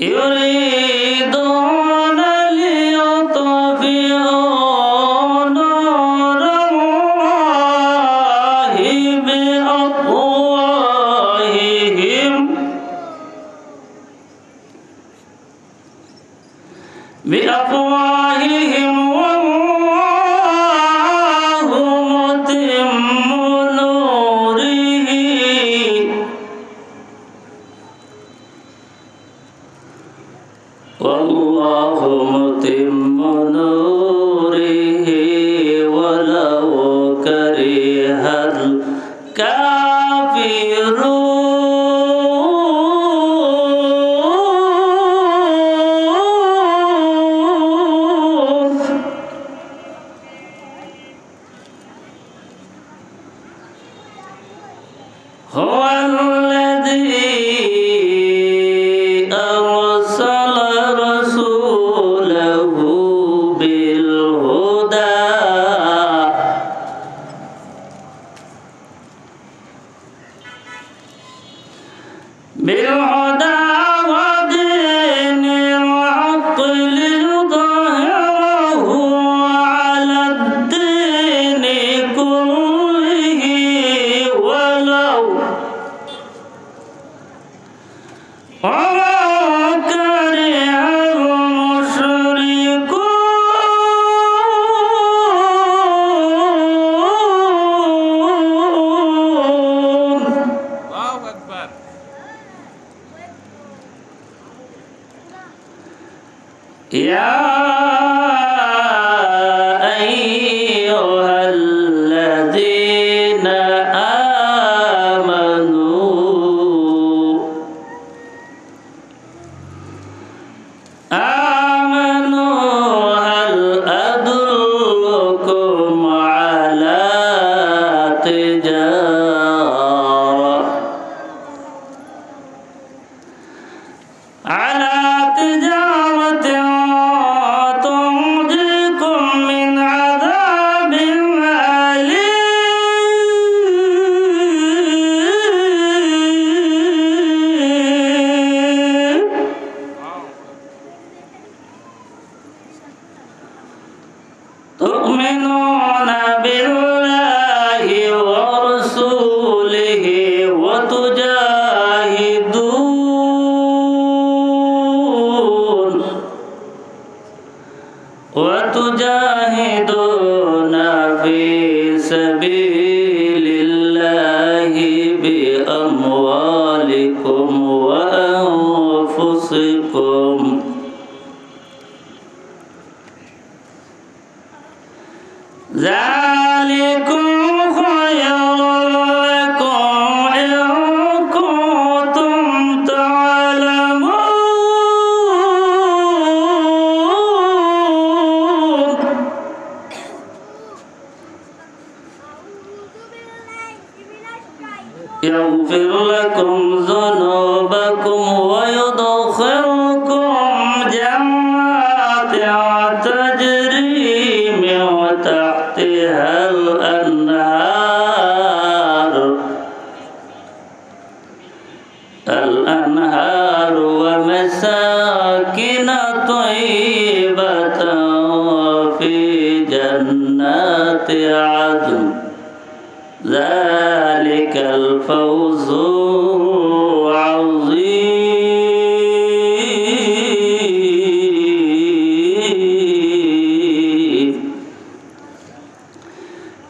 يريدون ليطفئوا نور الله بأفواههم والله متم نوره والله متم نوره ولو كره الكافرون. هو الذي أرسل رسوله بالهدى ودين الحق ليظهره على الدين كله ولو كره المشركون. الله أكبر. يا أيها الذين آمنوا هل أدلكم على تجارة تنجيكم من عذاب أليم. تؤمنون بالله ورسوله وتجاهدون في سبيل الله بأموالكم وأنفسكم. ذلكم خير لكم إن كنتم تعلمون. يغفر لكم ذنوبكم ويدخلكم جنات تجري من تحتها الأنهار ومساكن طيبة في جنات عدن. ذلك الفوز العظيم.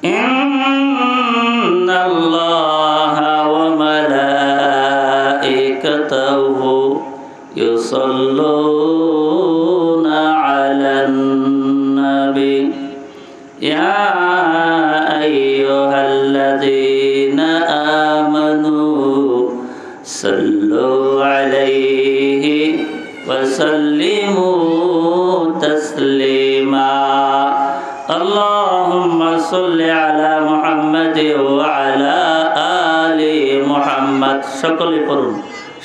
إن الله وملائكته يصلون على النبي يا أيها الذين آمنوا صلوا عليه وسلموا تسليما. اللهم صل على محمد وعلى آل محمد. সকলে পড়ুন,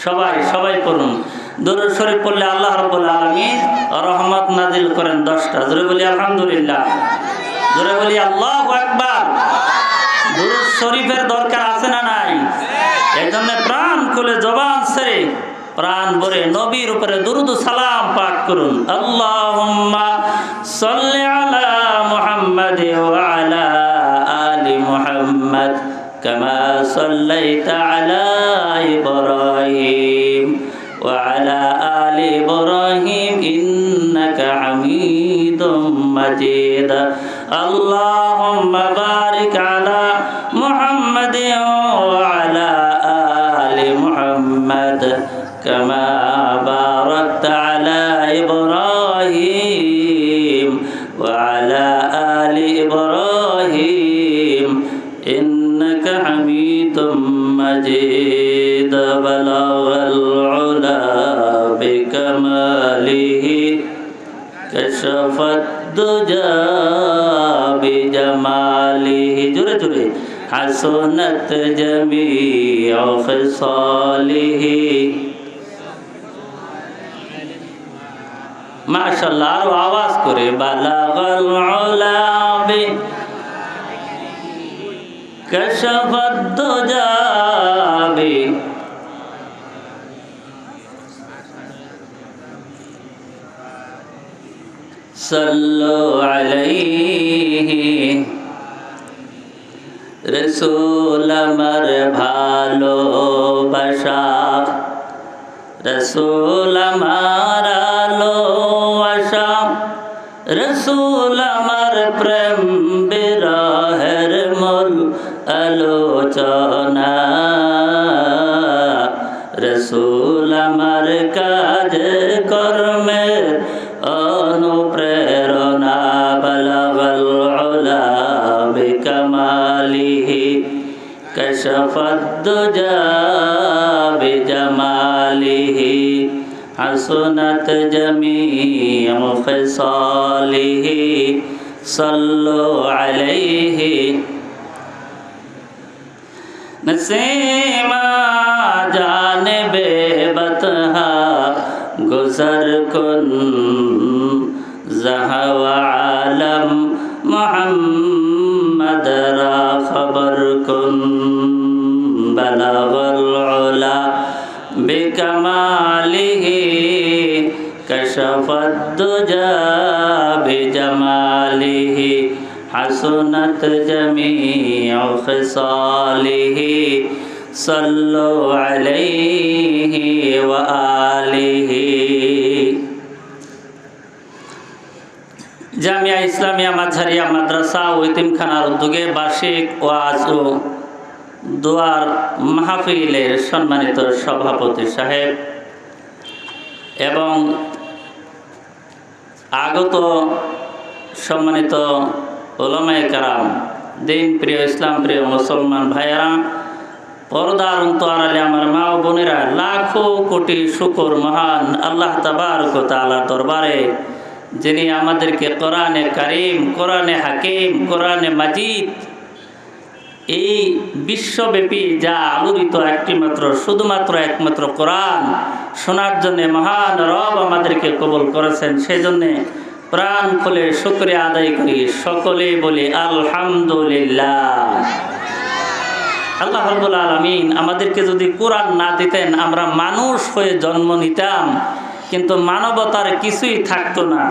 সবাই পড়ুন। দরুদ শরীফ পড়লে আল্লাহ রাব্বুল আলামিন রহমত নাজিল করেন 10টা। জোরে বলি আলহামদুলিল্লাহ, জোরে বলি আল্লাহু আকবার। দরুদ শরীফের দরকার আছে না নাই? এই জন্য প্রাণ খুলে জবান ছেড়ে প্রাণ ভরে নবীর উপরে দুরূদ ও সালাম পাঠ করুন। আল্লাহুম্মা সাল্লি আলা মুহাম্মাদ ওয়া আলা আলি মুহাম্মাদ কামা সাল্লাইতা আলা ইব্রাহিম ওয়া আলা আলি ইব্রাহিম ইন্নাকা হামিদুম মাজিদ। আল্লাহুম্মা বারিক আলা মুহাম্মাদ ওয়া আলা আলি মুহাম্মাদ কামা বারাকতা আলা ইব্রাহিম ওয়া আলা আলি ইব্রাহিম ইন্নাকা হামিদুম মাজিদ। বালাগাল উলা বিকামালিহি কাশাফাত দুজা বিজামালিহি। জোরে জোরে। হাসনাত জামিউ খিসালিহি। মাশাআল্লাহ, আরো আওয়াজ করে। বালাগাল উলা বি কাশাফাত দুজা বি। সাল্লু আলাইহি। রাসূল আমার ভালোবাসা, রাসূল আমার আলো আশা, রাসূল আমার প্রেম বিরহের মূল আলোচনা, রাসূল আমার কাজ কর্মের অনুপ্রেরণা। বালাগাল উলা বিকামালিহি কাশাফাত দুজা বিজামালিহি হাসনাত জামিউ খিসালিহি। সাল্লু আলাইহি। নসীমা জানিবে বতহা গুজর কুন জাহওয়া আলম মুহাম্মদ রা খবর কুন। বালাগাল উলা বিকামালিহি কাশাফাত দুজা বিজামালিহি হাসনাত জামিউ খিসালিহি। সাল্লু আলাইহি ওয়া আলিহি। জামিয়া ইসলামিয়া মাঝারিয়া মাদ্রাসা ও ইতিমখানার উদ্যোগে বার্ষিক ওয়াজ ও দোয়ার মাহফিলের সম্মানিত সভাপতি সাহেব এবং আগত সম্মানিত উলামায়ে কেরাম, দিন প্রিয় ইসলাম প্রিয় মুসলমান ভাইয়েরা, পর্দার অন্তরালে আমার মা ও বোনেরা, লাখো কোটি শুকর মহান আল্লাহ তাবারক ওয়া তাআলার দরবারে, যিনি আমাদেরকে কোরআনে কারীম, কোরআনে হাকিম, কোরআনে মাজিদ, এই বিশ্বব্যাপী যা আলোড়িত শুধুমাত্র একমাত্র কোরআন শোনার জন্য মহান রব আমাদেরকে কবুল করেছেন। সেই জন্যে প্রাণ খুলে শুকরিয়া আদায় করি, সকলে বলি আলহামদুলিল্লাহ। আল্লাহ রাব্বুল আলামিন আমাদেরকে যদি কোরআন না দিতেন, আমরা মানুষ হয়ে জন্ম নিতাম, কিন্তু মানবতার কিছুই থাকতো না।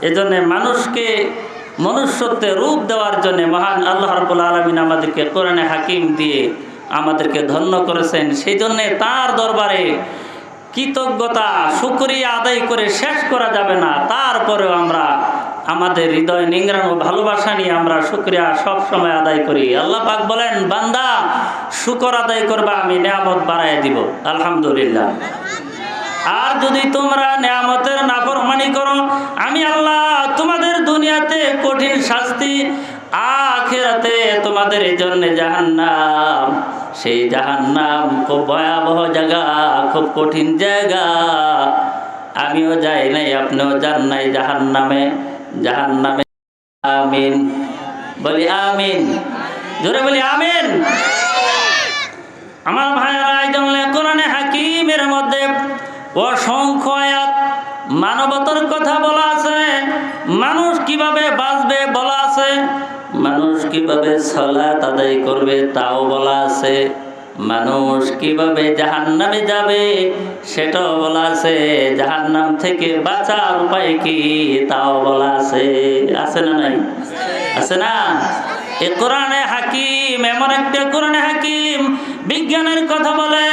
এজন্য মানুষকে মনুষ্যত্বে রূপ দেওয়ার জন্য মহান আল্লাহ রাব্বুল আলামিন আমাদেরকে কোরআনে হাকিম দিয়ে আমাদেরকে ধন্য করেছেন। সেই জন্যে তার দরবারে কৃতজ্ঞতা শুকরিয়া আদায় করে শেষ করা যাবে না। তারপরেও আমরা আমাদের হৃদয় নিংড়ানো ভালোবাসা নিয়ে আমরা শুকরিয়া সব সময় আদায় করি। আল্লাহ পাক বলেন, বান্দা শুকর আদায় করবা, আমি নিয়ামত বাড়ায় দিব। আলহামদুলিল্লাহ। আর যদি তোমরা নিয়ামতের নাফরমানি করো, আমি আল্লাহ তোমাদের দুনিয়াতে কঠিন শাস্তি, আখিরাতে তোমাদের এই জন্য জাহান্নাম, সেই জাহান্নাম খুব ভয়াবহ জায়গা, খুব কঠিন জায়গা। আমিও যাই নাই, আপনিও যান নাই জাহান্নামে। জাহান্নামে আমিন বলি, আমিন জোরে বলি, আমিন। আমার ভাইয়েরা, এই জন্য কোরআনে হাকিমের মধ্যে অসংখ্য আয়াত মানবতার কথা বলা আছে, মানুষ কিভাবে বাঁচবে বলা আছে, মানুষ কিভাবে সালাত আদায় করবে তাও বলা আছে, মানুষ কিভাবে জাহান্নামে যাবে সেটাও বলা আছে, জাহান্নাম থেকে বাঁচার উপায় কি তাও বলা আছে। আছে না নাই? আছে না? এই কোরআনে হাকিম এমন একটা কোরআনে হাকিম, বিজ্ঞানের কথা বলে,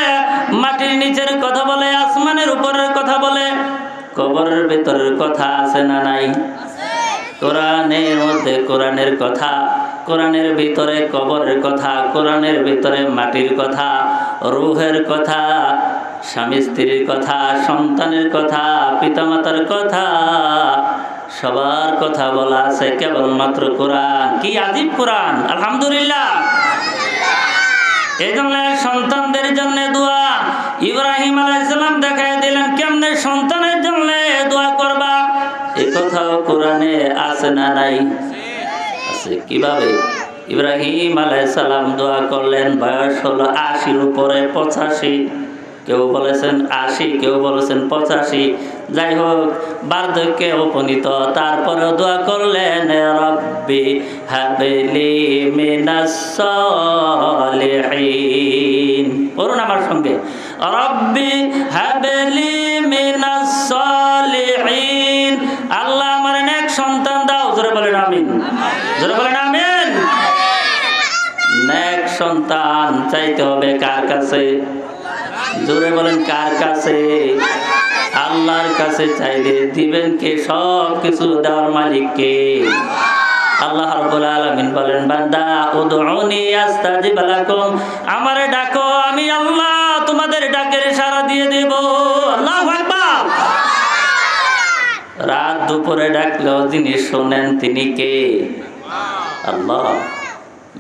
মাটির নিচের কথা বলে, আসমানের উপরের কথা বলে, কবরের ভিতরের কথা আছে না নাই? কোরআনের মধ্যে কোরআনের কথা, কোরআনের ভিতরে কবরের কথা, কোরআনের ভিতরে মাটির কথা, রূহের কথা, স্বামী স্ত্রীর কথা, সন্তানের কথা, পিতামাতার কথা, সবার কথা বলা আছে কেবলমাত্র কোরআন। কি আজীব কোরআন! আলহামদুলিল্লাহ। এই জন্য সন্তানদের জন্য দোয়া, ইব্রাহিম আলাইহিস সালাম দেখায় দিলেন কেমনে সন্তানের জন্য দোয়া করবা। এই কথাও কোরআনে আছে না নাই? আছে। কিভাবে? ইব্রাহিম আলাইহিস সালাম দোয়া করলেন, বয়স হলো ৮০-র উপরে, ৮৫, কেউ বলেছেন ৮০, কেউ বলেছেন ৮৫, যাই হোক বার্ধক্যে উপনীত। তারপরে দোয়া করলেন, রব্বি হাবলি মিনাস সালিহিন। পড়ুন আমার সঙ্গে, রব্বি হাবলি মিনাস সালিহিন। আল্লাহ আমার নেক সন্তান দাও। জোরে বলেন আমিন। জোরে বলেন আমিন। নেক সন্তান চাইতে হবে কার কাছে? জোরে বলেন কার কাছে? আল্লাহর কাছে চাইলে দিবেন কে? সব কিছু দেওয়ার মালিক কে? আল্লাহ রাব্বুল আলামিন বলেন, বান্দা উদউনি আস্তাজিব লাকুম, আমারে ডাকো, আমি আল্লাহ তোমাদের ডাকের সাড়া দিয়ে দেব। আল্লাহু আকবার। রাত দুপুরে ডাকলেও যিনি শোনেন তিনি কে? আল্লাহ।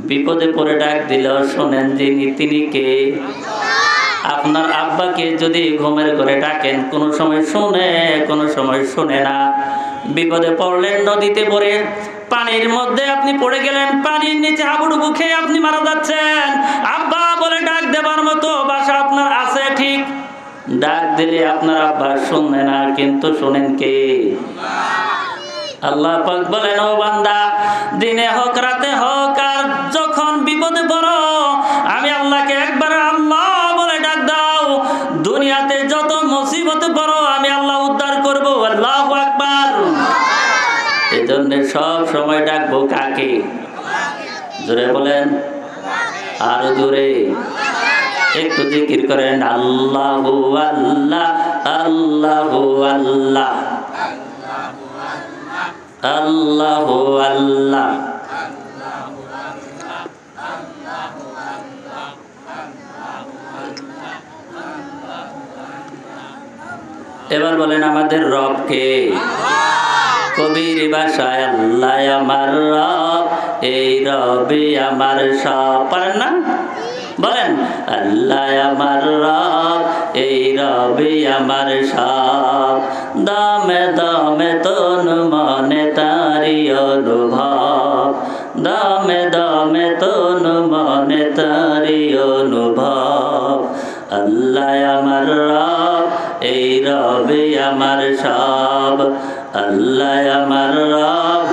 বিপদে পড়ে ডাক দিলেও শোনেন যিনি, তিনি কে? আপনার আব্বাকে যদি ঘুমের ঘরে ডাকেন কোনো সময় শুনে, কোনো সময় শুনে না। বিপদে পড়লেন, নদীতে পড়ে পানির মধ্যে আপনি পড়ে গেলেন, পানির নিচে হাবুডুবু খেয়ে আপনি মারা যাচ্ছেন, আব্বা বলে ডাক দেবার মতো বাসা আপনার আছে, ঠিক। ডাক দিলে আপনার আব্বা শুনে না, কিন্তু শোনেন কে? আল্লাহ পাক বলেন, ও বান্দা, দিনে হোক রাতে হোক, আর যখন বিপদে পড়ো আমি আল্লাহকে একবার আল্লাহ বলে ডাক দাও, দুনিয়াতে যত মুসিবতে পড়ো আমি আল্লাহ উদ্ধার করব। আল্লাহু আকবার। এজন্য সব সময় ডাকবো কাকে? জোরে বলেন, আরো জোরে। একটু জিকির করেন, আল্লাহু আল্লাহ, আল্লাহু আল্লাহ, আল্লাহু আল্লাহ। এবার বলেন আমাদের রব কে? কবির ভাষায় আল্লাহ আমার রব, এই রবি আমার সব। পারেন না? বলেন, আল্লাহ আমার রব, এই রবি আমার সব। দমে দমে তন মনে তারি অনুভব, দমে দমে তন মনে তারি অনুভব। আল্লাহ আমার রব, এই রবি আমার সব। আল্লাহ আমার রব,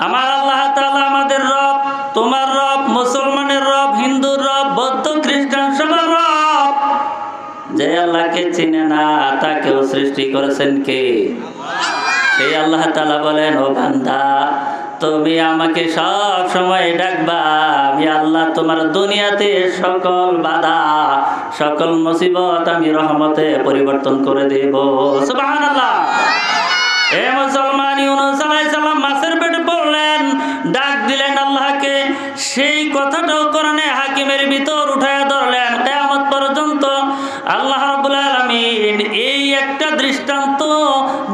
আমার আল্লাহ তাআলা আমাদের রব, তোমার রব, মুসলমানের রব, হিন্দুর রব, বৌদ্ধ খ্রিস্টান সবার রব। যে আল্লাহকে চিনে না তাকেও সৃষ্টি করেছেন কে? সেই আল্লাহ তাআলা বলেন, ও বান্দা, তুমি আমাকে সব সময় ডাকবা, আমি আল্লাহ তোমার দুনিয়াতে সকল বাধা, সকল মুসিবত আমি রহমতে পরিবর্তন করে দেব। সুবহানাল্লাহ। এ মুসলমান, ইউনূস আলাইহিস সালাম মাছের পেটে পড়লেন, ডাক দিলেন আল্লাহকে, সেই কথাটাও কোরআনে হাকিমের ভিতর উঠায়া ধরলেন। কিয়ামত পর্যন্ত আল্লাহ রাব্বুল আলামিন এই একটা দৃষ্টান্ত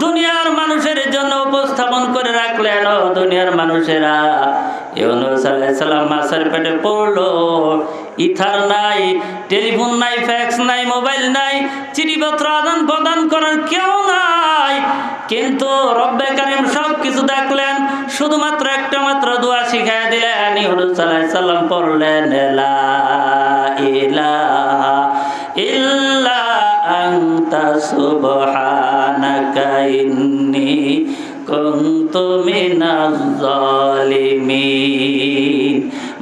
দুনিয়ার মানুষের জন্য উপস্থাপন করে রাখলেন। ও দুনিয়ার মানুষেরা, ইউনূস আলাইহিস সালাম মাছের পেটে পড়লো, ইথার নাই, টেলিফোন নাই, ফ্যাক্স নাই, মোবাইল নাই, চিঠিপত্র আদান প্রদান করার কেউ নাই, কিন্তু রব্বে কারীম সব কিছু দেখলেন, শুধুমাত্র একটা মাত্র দোয়া শিখাইয়া দিলেন। ইউনূস আলাইহিস সালাম পড়লেন, লা ইলাহা ইল্লা আনতা সুবহানাকা ইন্নী কুনতু মিনাজ জালিমিন।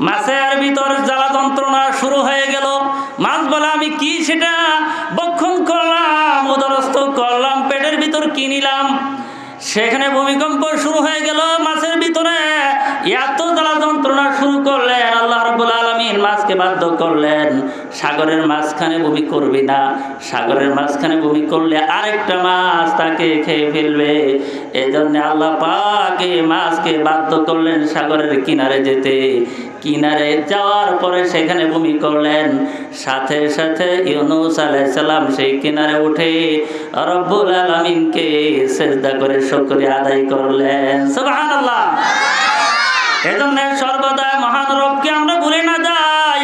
মাছের ভিতর জ্বালা যন্ত্রণা শুরু হয়ে গেল। মাছ বলে আমি কি সেটা বক্ষণ করলাম, উদরস্থ করলাম, পেটের ভিতর কি নিলাম। সেখানে ভূমিকম্প শুরু হয়ে গেল মাছের ভিতরে, এত জ্বালা যন্ত্রণা শুরু করলেন। আল্লাহ রাব্বুল আলামিন মাছকে বাধ্য করলেন, সাগরের মাঝখানে বমি করবি না, সাগরের মাঝখানে বমি করলে আরেকটা মাছ তাকে খেয়ে ফেলবে। এই জন্য আল্লাহ পাক এই মাছকে বাধ্য করলেন সাগরের কিনারে যেতে। কিনারে যাওয়ার পরে সেখানে বমি করলেন, সাথে সাথে ইউনূস আলাইহিস সালাম সেই কিনারে উঠে রব্বুল আলামিনকে সিজদা করে শুকরিয়া আদায় করলেন। সুবহানাল্লাহ। এজন্য সর্বদা মহান রবকে আমরা ভুলে না যাই।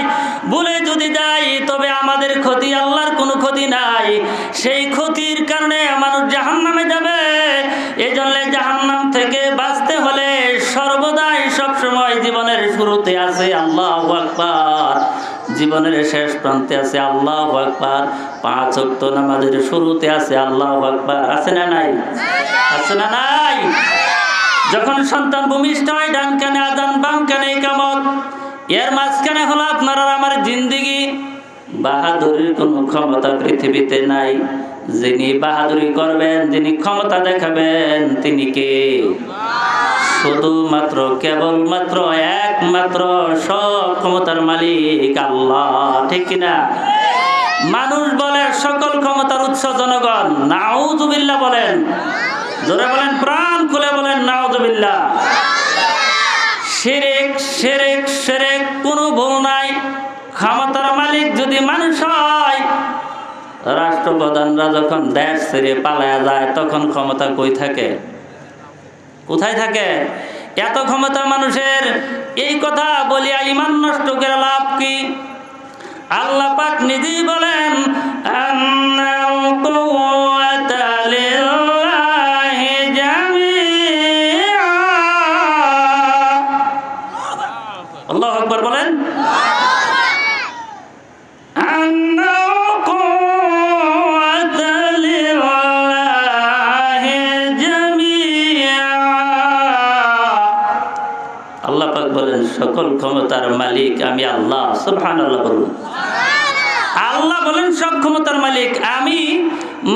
ভুলে যদি যাই তবে আমাদের ক্ষতি, আল্লাহর কোনো ক্ষতি নাই। সেই ক্ষতির কারণে মানুষ জাহান্নামে যাবে। এই জন্য জাহান্নাম থেকে বাঁচতে হলে সর্বদাই সবসময় জীবনের শুরুতে আছে আল্লাহু আকবার, জীবনের শেষ প্রান্তে আছে আল্লাহু আকবার, 5 ওয়াক্ত নামাজের শুরুতে আছে আল্লাহু আকবার। আছে না নাই? আছে না নাই? যখন সন্তান ভূমিষ্ঠ হয় ডান কানে আযান, বাম কানে ইকামত, এর মাঝখানে হলো আপনার আর আমার জিন্দেগি। বাহাদুরির কোনো ক্ষমতা পৃথিবীতে নাই। যিনি বাহাদুরি করবেন, যিনি ক্ষমতা দেখাবেন, তিনি কে? শুধুমাত্র কেবলমাত্র একমাত্র সব ক্ষমতার মালিক আল্লাহ। ঠিক কিনা? মানুষ বলে সকল ক্ষমতার উৎস জনগণ, নাউযুবিল্লাহ বলেন, জোরে বলেন, প্রাণ খুলে বলেন নাউযুবিল্লাহ। শিরক শিরক শিরক, কোনো ভুল নাই। ক্ষমতার মালিক যদি মানুষ হয়, রাষ্ট্রপ্রধানরা যখন দেশ ছেড়ে পালায়া যায় তখন ক্ষমতা কই থাকে? কোথায় থাকে? এত ক্ষমতা মানুষের। এই কথা বলিয়া ঈমান নষ্ট করে লাভ কি? আল্লাহ পাক নিজেই বলেন আন্নাল কুওয়াতা লিল্লাহি জামিআ। আল্লাহু আকবার বলেন। আন্নাল কুওয়াতা লিল্লাহি জামিআ। আল্লাহ পাক বলেন সকল ক্ষমতার মালিক আমি আল্লাহ। সুবহানাল্লাহ বলুন। আল্লাহ বলেন সব ক্ষমতার মালিক আমি।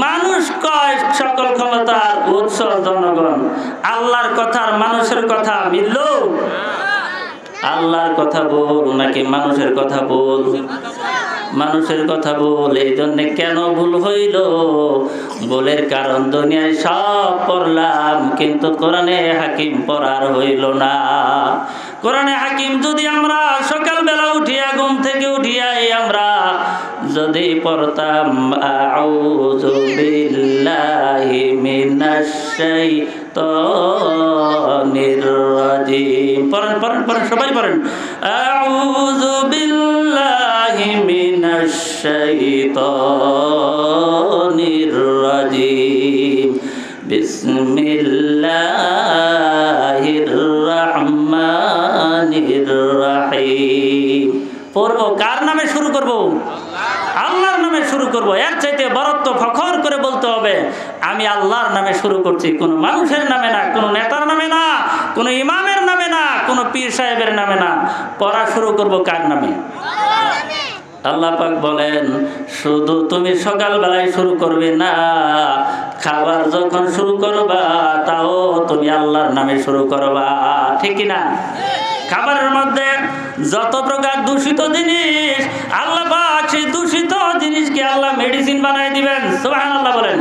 মানুষ কয় সকল ক্ষমতার উৎস জনগণ। আল্লাহর কথা আর মানুষের কথা মিলল? আল্লাহর কথা বল নাকি মানুষের কথা বল? মানুষের কথা বল। এই জন্যে কেন ভুল হইল? ভুলের কারণ দুনিয়ায় সব পড়লাম, কিন্তু কোরআনে হাকিম পড়ার হইল না। কোরআনে হাকিম যদি আমরা সকালবেলা উঠিয়া ঘুম থেকে উঠিয়াই আমরা যদি পড়তাম আউযু বিল্লাহি মিনাশ শাইতানির রাজিম। পড়েন পড়েন পড়েন, সবাই পড়েন। আউযু বিল্লাহি মিনাশ শাইতানির রাজিম। বিসমিল্লাহির রাহমানির রাহিম। পড়বো কার নামে শুরু করব? আল্লাহর নামে শুরু করব। এর চাইতে বরত্ব ফখর করে বলতে হবে আমি আল্লাহর নামে শুরু করছি, কোনো মানুষের নামে না, কোনো নেতার নামে না, কোনো ইমামের নামে না, কোনো পীর সাহেবের নামে না। পড়া শুরু করব কার নামে? আল্লাহ পাক বলেন শুধু তুমি সকালবেলায় শুরু করবে না, খাবার যখন শুরু করবা তাও তুমি আল্লাহর নামে শুরু করবা। ঠিক কিনা? খাবারের মধ্যে যত প্রকার দূষিত জিনিস আল্লাহ পাক সেই দূষিত জিনিসকে আল্লাহ মেডিসিন বানায় দিবেন। সুবহানাল্লাহ বলেন।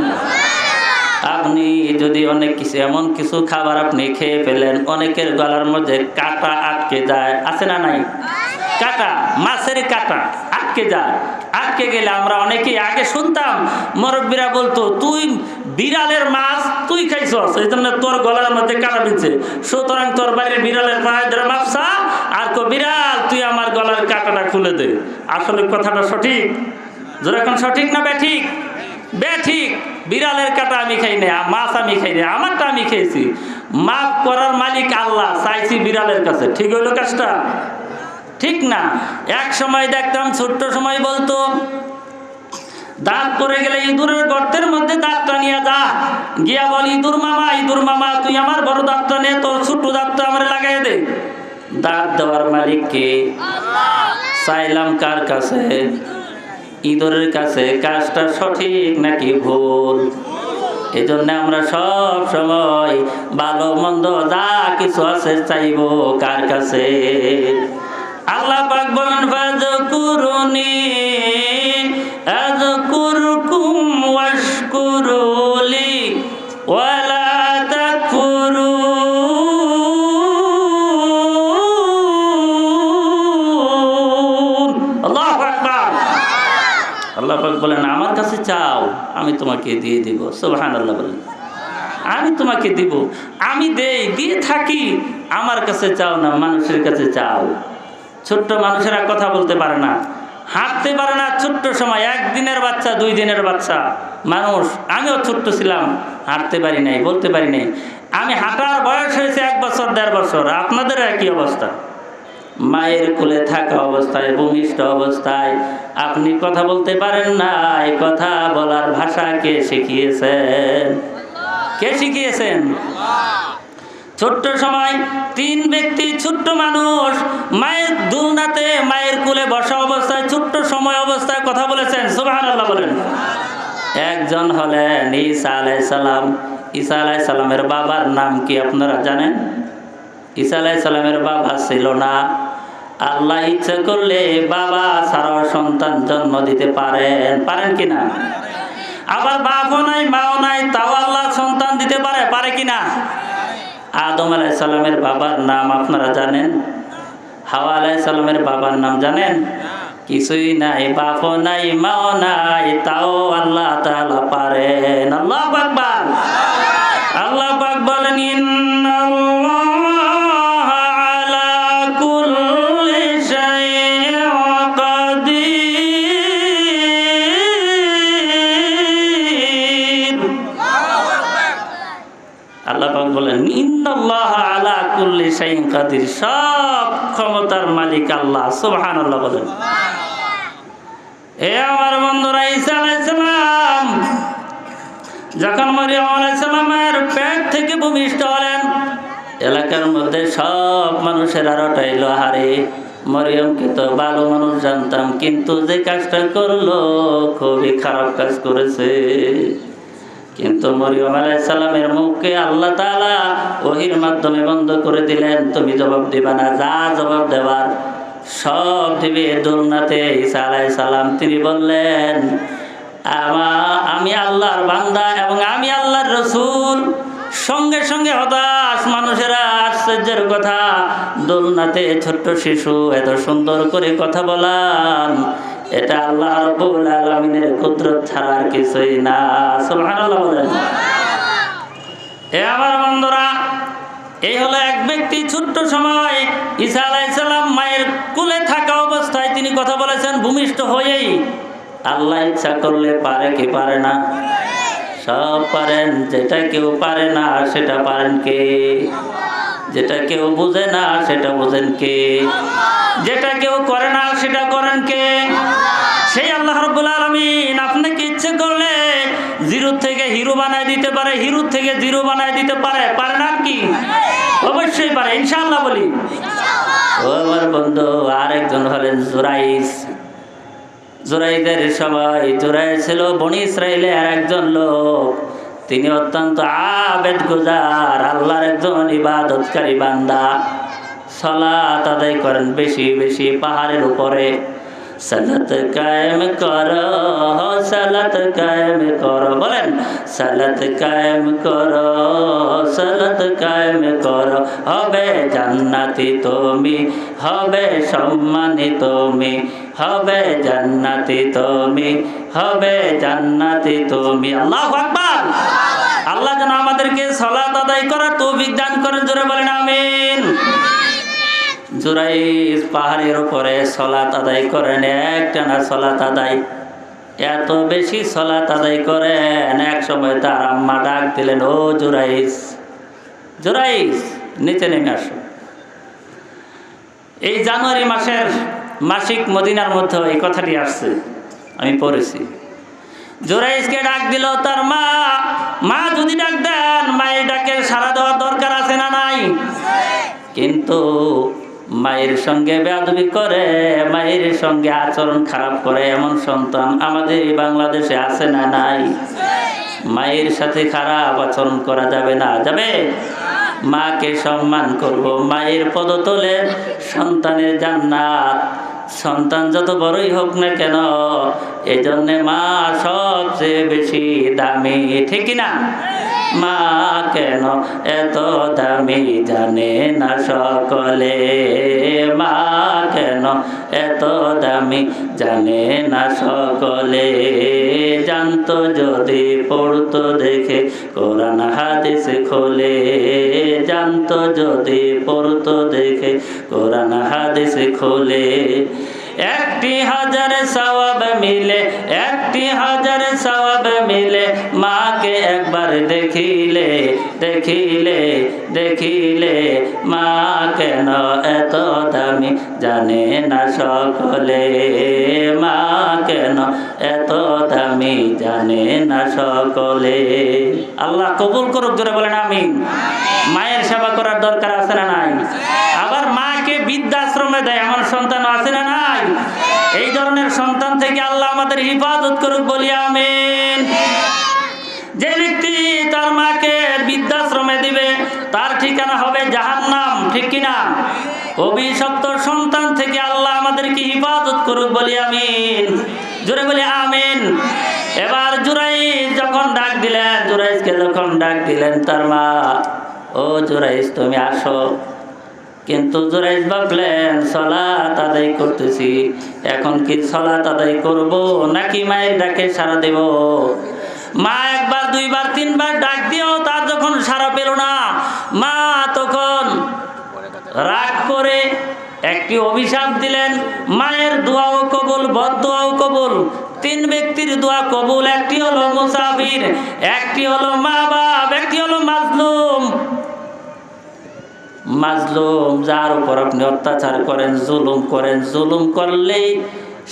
আপনি যদি অনেক কিছু এমন কিছু খাবার আপনি খেয়ে ফেলেন, অনেকের গলার মধ্যে কাঁটা আটকে যায়, আছে না নাই? কাঁটা, মাছের কাঁটা আটকে যায়। আটকে গেলে আমরা অনেকেই আগে শুনতাম মুরব্বীরা বলতো তুই বিড়ালের মাছ তুই খাইছস, এই জন্য তোর গলার মধ্যে কাঁটা দিচ্ছে, সুতরাং তোর বাড়ির বিড়ালের পায়ে ধরে মাপসা আর কো বিড়াল তুই আমার গলার কাঁটাটা খুলে দে। আসলে কথাটা সঠিক? যেরকম সঠিক না ব্যাঠিক? ব্যাঠিক। বিড়ালের কাঁটা আমি খাই না, মাছ আমি খাই না, আমারটা আমি খেয়েছি। মাফ করার মালিক আল্লাহ, চাইছি বিড়ালের কাছে। ঠিক হইলো কাজটা? ঠিক না? এক সময় দেখতাম ছোট্ট সময় বলতো দাঁত পড়ে গেলে ইঁদুরের গর্তের মধ্যে দাঁতটা নিয়ে যা, গিয়া বল ইঁদুর মামা তুই আমার বড় দাঁতটা নে, তোর ছোট্ট দাঁতটা আমার লাগাই দে। দাঁত দেওয়ার মালিক কে? চাইলাম কার কাছে? ইঁদুরের কাছে। কাজটা সঠিক নাকি ভুল? এই জন্য আমরা সব সময় ভালো মন্দ যা কিছু আছে চাইবো কার কাছে? আল্লাহ পাক বলেন ফাযকুরুনি আযকুরকুম ওয়াশকুরুলি ওয়ালা তাকফুরুন। আল্লাহু আকবার। আল্লাহ পাক বলেন আমার কাছে চাও আমি তোমাকে দিয়ে দিব। সুবহানাল্লাহ বলেন আমি তোমাকে দিব, আমি দেই, দিয়ে থাকি। আমার কাছে চাও না, মানুষের কাছে চাও। ছোট্ট মানুষেরা কথা বলতে পারে না, হাঁটতে পারে না। ছোট্ট সময় 1 দিনের বাচ্চা 2 দিনের বাচ্চা মানুষ, আমিও ছোট্ট ছিলাম, হাঁটতে পারি নাই, বলতে পারি নাই। আমি হাঁটার বয়স হয়েছে 1 বছর 1.5 বছর। আপনাদের একই অবস্থা। মায়ের কোলে থাকা অবস্থায়, ভূমিষ্ঠ অবস্থায় আপনি কথা বলতে পারেন না। এই কথা বলার ভাষা কে শিখিয়েছেন? কে শিখিয়েছেন? ছোট্ট সময় 3 ব্যক্তি, ছোট্ট মানুষ, মায়ের দুলনাতে, মায়ের কোলে বসা অবস্থায়, ছোট্ট সময় অবস্থায় কথা বলেছেন। সুবহানাল্লাহ বলেন। একজন হলেন ঈসা আলাইহিস সালাম। ঈসা আলাইহিস সালামের বাবার নাম কি আপনারা জানেন? ঈসা আলাইহিস সালামের বাবা ছিল না। আল্লাহ ইচ্ছা করলে বাবা ছাড়াও সন্তান জন্ম দিতে পারেন, পারেন কিনা? আবার বাপও নাই মাও নাই, তাও আল্লাহ সন্তান দিতে পারে, পারে কিনা? আদম আলাইহিস সালামের বাবার নাম আপনারা জানেন? হাওয়া আলাইহিস সালামের বাবার নাম জানেন? কিছুই নাই, বাপও নাই মাও নাই, তাও আল্লাহ তাআলা পারেন। আল্লাহু আকবার। আল্লাহ পাক বলেন ইন্নাল্লাহা আলা কুল্লি শাইইন কাদির। আল্লাহ পাক বলেন ইন্নাল্লাহা আলা কুল্লি শাইইন কাদির। সব ক্ষমতার মালিক আল্লাহ। সুবহানাল্লাহ বলেন। এ আমার বন্ধুরা, ঈসা আলাইহিস সালাম যখন মরিয়ম আলাইহিস সালামের পেট থেকে ভূমিষ্ঠ হলেন, এলাকার মধ্যে সব মানুষেরা রটাইল, হারে মরিয়মকে তো ভালো মানুষ জানতাম, কিন্তু যে কাজটা করলো খুবই খারাপ কাজ করেছে। কিন্তু মরিয়ম আলাইহিস সালামের মুখকে আল্লাহ তাআলা ওহীর মাধ্যমে বন্ধ করে দিলেন। তুমি জবাব দিবা না, যা জবাব দেবার সব দিবে। দুলনাতে ঈসা আলাইহিস সালাম তিনি বললেন আমি আল্লাহর বান্দা এবং আমি আল্লাহর রাসূল। সঙ্গে সঙ্গে হতাশ মানুষেরা, আশ্চর্যের কথা, দোলনাতে ছোট্ট শিশু এত সুন্দর করে কথা বলান, এটা আল্লাহ রাব্বুল আলামিনের কুদরত ছাড়া আর কিছুই না। সুবহানাল্লাহ বলেন। এ আমার বন্ধুরা, এই হলো এক ব্যক্তি ছোট্ট সময় ঈসা আলাইহিস সালাম মায়ের কোলে থাকা অবস্থায় তিনি কথা বলেছেন ভূমিষ্ঠ হয়েই। আল্লাহ ইচ্ছা করলে পারে কি পারে না? সব পারেন। যেটা কেউ পারে না সেটা পারেন কে? যেটা কেউ বুঝে না সেটা বুঝেন কে? যেটা কেউ করে না সেটা করেন কে? সেই আল্লাহ রাব্বুল আলামিন আপনাকে ইচ্ছে করলে জিরো থেকে হিরো বানায় দিতে পারে, হিরো থেকে জিরো বানায় দিতে পারে, পারে না কি? অবশ্যই পারে, ইনশাআল্লাহ বলি। ও আমার বন্ধু, আরেকজন হলেন জুরাইস। জুরাইদের সবাই, জুরাই ছিল বনি ইসরাইলের একজন লোক। তিনি অত্যন্ত আবেদ গুজার, আল্লাহর একজন ইবাদতকারী বান্দা। সালাত আদায় করেন বেশি বেশি পাহাড়ের উপরে। সালাত কায়েম করো, সালাত কায়েম করো, বলেন সালাত কায়েম করো, সালাত কায়েম করো, হবে জান্নাতি তুমি, হবে সম্মানিত তুমি, হবে জান্নাতি তুমি, হবে জান্নাতি তুমি। আল্লাহু আকবার। আল্লাহ যেন আমাদেরকে সালাত আদায় করার তৌফিক দান করেন, জোরে বলেন আমিন। জুরাইস পাহাড়ের উপরে সালাত আদায় করেন, একটানা সালাত আদায়, এত বেশি সালাত আদায় করেন, এক সময় তার আম্মা ডাক দিলেন, ও জুরাইস, জুরাইস নিচে নেমে আসো। এই জানুয়ারি মাসের মাসিক মদিনার মধ্যে এই কথাটি আসছে, আমি পড়েছি। জুরাইসকে ডাক দিল তার মা। মা যদি ডাক দেন, মায়ের ডাকে সাড়া দেওয়ার দরকার আছে না নাই? কিন্তু মায়ের সঙ্গে বেয়াদবি করে, মায়ের সঙ্গে আচরণ খারাপ করে এমন সন্তান আমাদের এই বাংলাদেশে আছে না নাই? মায়ের সাথে খারাপ আচরণ করা যাবে না? যাবে? মাকে সম্মান করব, মায়ের পদতলে সন্তানের জান্নাত। সন্তান যত বড়ই হোক না কেন, এজন্যে মা সবচেয়ে বেশি দামি, ঠিক না? মা কেন এত দামি জানে না সকলে, মা কেন এত দামি জানে না সকলে। জানতো যদি পড়তো দেখে কোরআন হাদিস খোলে, জানতো যদি পড়তো দেখে কোরআন হাদিস খোলে। 1000 সওয়াব মিলে, 1000 সওয়াব মিলে, মাকে একবার দেখিলে, দেখিলে, দেখিলে। মা কেন এত দামি জানে না সকলে, মা কেন এত দামি জানে না সকলে। আল্লাহ কবুল করুক, জোরে বলেন আমিন। মায়ের সেবা করার দরকার আছে না নাই? আবার মাকে বৃদ্ধাশ্রমে দেয় এমন সন্তান আছে না নাই? এই ধরনের সন্তান থেকে আল্লাহ আমাদের হিফাজত করুক, বলি আমিন। যে ব্যক্তি তার মাকে বৃদ্ধাশ্রমে দিবে তার ঠিকানা হবে জাহান্নাম, ঠিক কিনা? অভিশপ্ত সন্তান থেকে আল্লাহ আমাদেরকে হিফাজত করুক, বলি আমিন। জোরে বলি আমিন। এবার জুরাইজ যখন ডাক দিলেন, জুরাইজকে যখন ডাক দিলেন তার মা, ও জুরাইজ তুমি আসো। কিন্তু জুরাইজ ভাবলেন সালাত আদায় করতেছি, এখন কি সালাত আদায় করব নাকি মায়ের ডাকে সাড়া দেব? মা একবার, দুইবার, তিনবার ডাক দিও তার যখন সাড়া পেল না, মা তখন রাগ করে একটি অভিশাপ দিলেন। মায়ের দোয়াও কবুল, বদদোয়াও কবুল। 3 ব্যক্তির দোয়া কবুল। একটি হলো মুসাফির, একটি হলো মা বাপ, একটি হলো মাজলুম। মাজলুম যার উপর আপনি অত্যাচার করেন, জুলুম করেন, জুলুম করলেই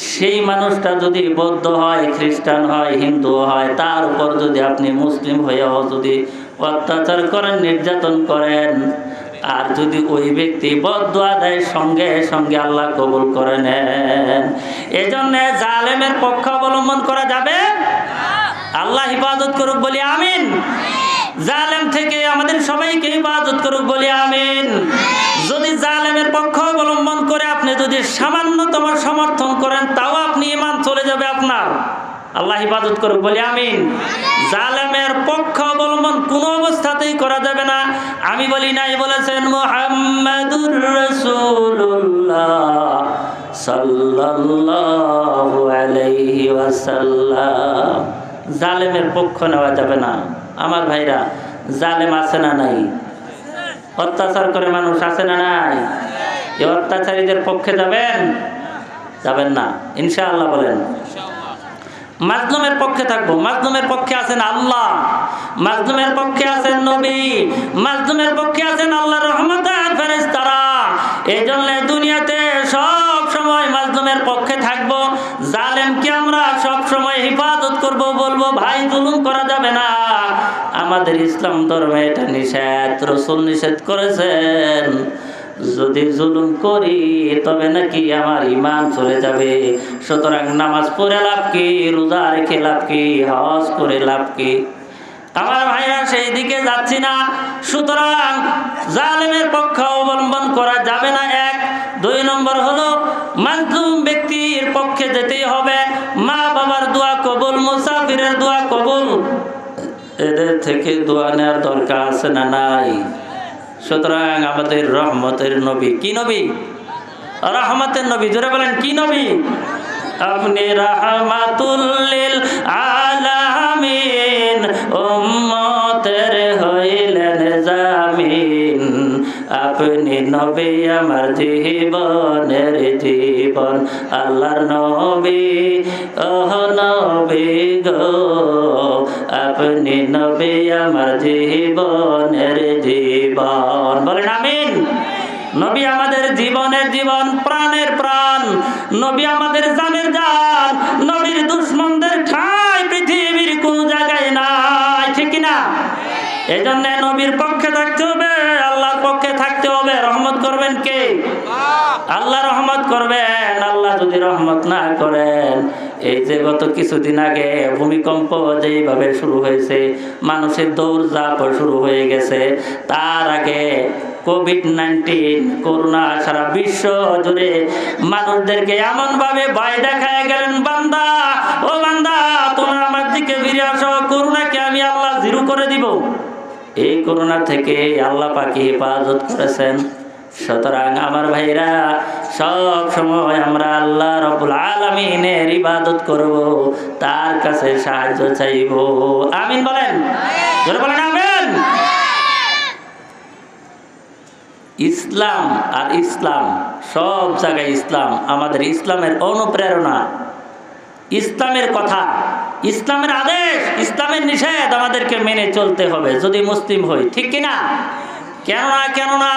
সেই মানুষটা যদি বৌদ্ধ হয়, খ্রিস্টান হয়, হিন্দু হয়, তার উপর যদি আপনি মুসলিম হয়েও যদি অত্যাচার করেন, নির্যাতন করেন, আর যদি ওই ব্যক্তি বদদোয়া দেয়, সঙ্গে সঙ্গে আল্লাহ কবুল করে নেন। এজন্য জালেমের পক্ষ অবলম্বন করা যাবে। আল্লাহ হিফাজত করুক, বলি আমিন। জালেম থেকে আমাদের সবাইকে হিফাজত করুক, বলি আমিন। যদি জালেমের পক্ষ অবলম্বন করে আপনি যদি সামান্যতম সমর্থন করেন, তাও আপনি ঈমান চলে যাবে আপনার। আল্লাহ হিফাজত করুক, বলি আমিন। জালেমের পক্ষ অবলম্বন কোন অবস্থাতেই করা যাবে না। আমি বলি নাই, বলেছেন মুহাম্মাদুর রাসূলুল্লাহ সাল্লাল্লাহু আলাইহি ওয়াসাল্লাম। জালেমের পক্ষ নেওয়া যাবে না। আমার ভাইরা, জালেম আছে না নাই? অত্যাচার করে মানুষ আছে না নাই? এই অত্যাচারীদের পক্ষে যাবেন? যাবেন না ইনশাআল্লাহ, বলেন। মাজলুমের পক্ষে থাকবো। মাজলুমের পক্ষে আছেন আল্লাহ, মাজলুমের পক্ষে আছেন নবী, মাজলুমের পক্ষে আছেন আল্লাহর রহমতের ফেরেশতারা। এই জন্য দুনিয়াতে সব সময় মাজলুমের পক্ষে থাকবো। জালেমকে আমরা সব সময় হিফাজত করব, বলবো ভাই জুলুম করা যাবে না। আমাদের ইসলাম ধর্মে এটা নিষেধ, রাসূল নিষেধ করেছেন। যদি জুলুম করি তবে নাকি আমার ঈমান চলে যাবে। সুতরাং নামাজ পড়ে লাভ কি, রোজা রেখে লাভ কি, হজ করে লাভ কি? আমার ভাইরা, সেই দিকে যাচ্ছি না। সুতরাং জালেমের পক্ষ অবলম্বন করা যাবে না, 1। 2 নম্বর হলো মাজলুম ব্যক্তির পক্ষে যেতেই হবে। মা বাবার দোয়া কবুল, মুসাফিরের দোয়া কবুল। এদের থেকে দোয়া নেওয়ার দরকার আছে না নাই? সুতরাং আমাদের রহমতের নবী, কি নবী? রহমতের নবী। জোরে বলেন, কি নবী? আপনি রাহমাতুল লিল আলামিন, উম্মতের হইলেন জামিন। আপনি নবী আমার জীবনের জীবন, আল্লাহর নবী, ওহ নবী গো। আপনি নবী আমার জীবনের জীবন, বলেন আমিন। নবী আমাদের জীবনের জীবন, প্রাণের প্রাণ। নবী আমাদের জানের জান। নবীর দুশমনদের ঠাঁই পৃথিবীর কোন জায়গায় নাই, ঠিক না? এই জন্য নবীর পক্ষে থাকতে হবে, আল্লাহর পক্ষে থাকতে হবে, রহমত করবেন কে? আল্লাহ রহমত করবেন। আল্লাহ যদি রহমত না করেন, এই যে গত কিছুদিন আগে ভূমিকম্প যেইভাবে শুরু হয়েছে, মানুষের দৌড়ঝাঁপ শুরু হয়ে গেছে, তার আগে কোভিড-19 করোনা সারা বিশ্ব জুড়ে মানুষদেরকে এমন ভাবে ভয় দেখায় গেলেন, বান্দা ও বান্দা তোমরা আমার দিকে ফিরে আসো, করোনাকে আমি আল্লাহ জিরো করে দিব। এই করোনা থেকে আল্লাহ পাকি হেফাজত করেছেন। সুতরাং আমার ভাইরা, সব সময় আমরা আল্লাহ রাব্বুল আলামিনের ইবাদত করব, তার কাছে সাহায্য চাইব। আমিন বলেন, জোরে বলেন আমিন। ইসলাম আর ইসলাম, সব জায়গায় ইসলাম। আমাদের ইসলামের অনুপ্রেরণা, ইসলামের কথা, ইসলামের আদেশ, ইসলামের নিষেধ আমাদেরকে মেনে চলতে হবে যদি মুসলিম হই, ঠিক কিনা? কেননা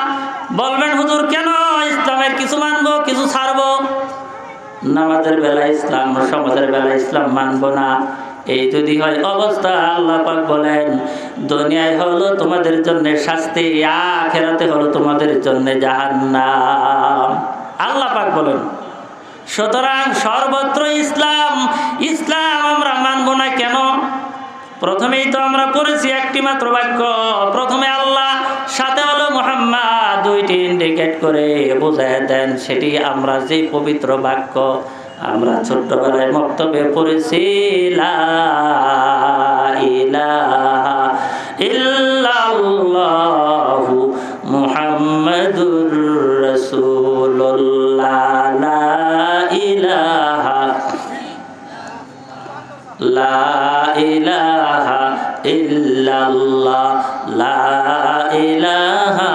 বলবেন হুজুর কেন ইসলামের কিছু মানবো কিছু ছাড়বো? নামাজের বেলা ইসলাম, সমাজের বেলা ইসলাম মানবো না, এই যদি হয় অবস্থা, আল্লাহ পাক বলেন দুনিয়ায় হলো তোমাদের জন্য শাস্তি, আখিরাতে হলো তোমাদের জন্য জাহান্নাম। আল্লাহ পাক বলেন। সুতরাং সর্বত্র ইসলাম, ইসলাম আমরা মানবো না কেন? প্রথমেই তো আমরা পড়েছি একটি মাত্র বাক্য, প্রথমে আল্লাহ, সাথে হলো মুহাম্মদ, দুইটি ইন্ডিকেট করে বোঝায় দেন। সেটি আমরা যে পবিত্র বাক্য আমরা ছোট্টবেলায় মক্তবে পড়েছি, লা ইলাহা ইল্লাল্লাহু মুহাম্মাদুর রাসূলুল্লাহ, লা ইলাহা ইল্লাল্লাহ, লা ইলাহা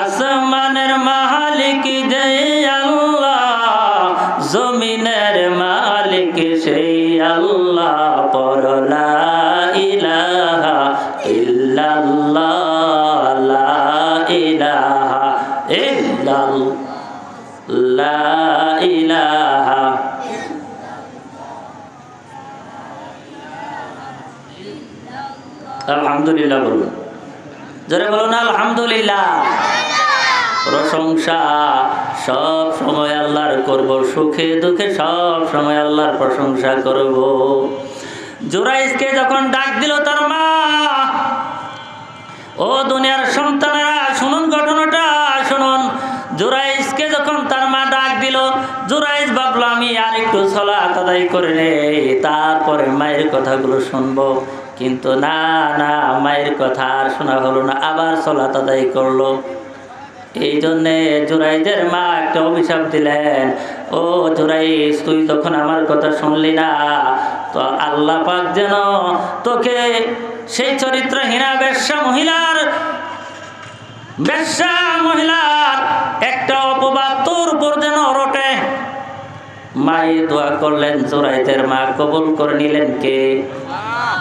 আসমানের মালিক যে আল্লাহ, জমিনের মালিক সেই আল্লাহ, পর লা ইলাহা ইল্লাল্লাহ, লা ইলাহা ইল্লাল্লাহ, লা ইলাহা। আলহামদুলিল্লাহ বলুন, জোরে বলুন আলহামদুলিল্লাহ। প্রশংসা সব সময় আল্লাহর করব, সুখে দুঃখে সব সময় আল্লাহর প্রশংসা করব। জুরাইজকে যখন ডাক দিল তার মা, ও দুনিয়ার সন্তানেরা শুনুন, ঘটনাটা শুনুন। জুরাইজকে যখন তার মা ডাক দিল, জুরাইজ ভাবলো আমি আর একটু সালাত আদায় করে নেই, তারপরে মায়ের কথাগুলো শুনবো। কিন্তু না না, মায়ের কথা আর শোনা হলো না, আবার সালাত আদায় করলো। এই জন্যে জুরাইজের মা একটা অভিশাপ দিলেন, ও জুরাইজ তুই যখন আমার কথা শুনলি না, তো আল্লাহ পাক যেন তোকে সেই চরিত্রহীনা বেশ্যা মহিলার একটা অপবাদ তোর উপর যেন রটে। মায়ের দোয়া করলেন, জুরাইজের মা কবুল করে নিলেন। কে?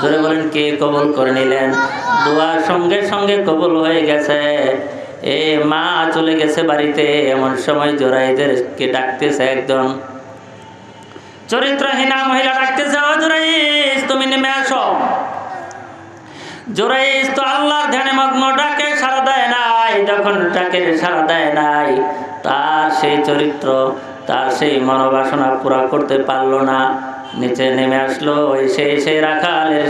জোরে বলেন, কে কবুল করে নিলেন? দোয়া সঙ্গে সঙ্গে কবুল হয়ে গেছে। এ মা চলে গেছে বাড়িতে, এমন সময় জুরাইজকে ডাকতেছে একজন চরিত্রহীনা মহিলা, ডাকতেছে, ও জুরাইজ তুমি নেমে আসো। জুরাইজ তো আল্লাহর ধ্যানে মগ্ন, ডাকে সাড়া দেয় নাই। যখন ডাকে সাড়া দেয় নাই, তার সেই চরিত্র, তার সেই মনোবাসনা পুরা করতে পারলো না, নিচে নেমে আসলো। এসে রাখালের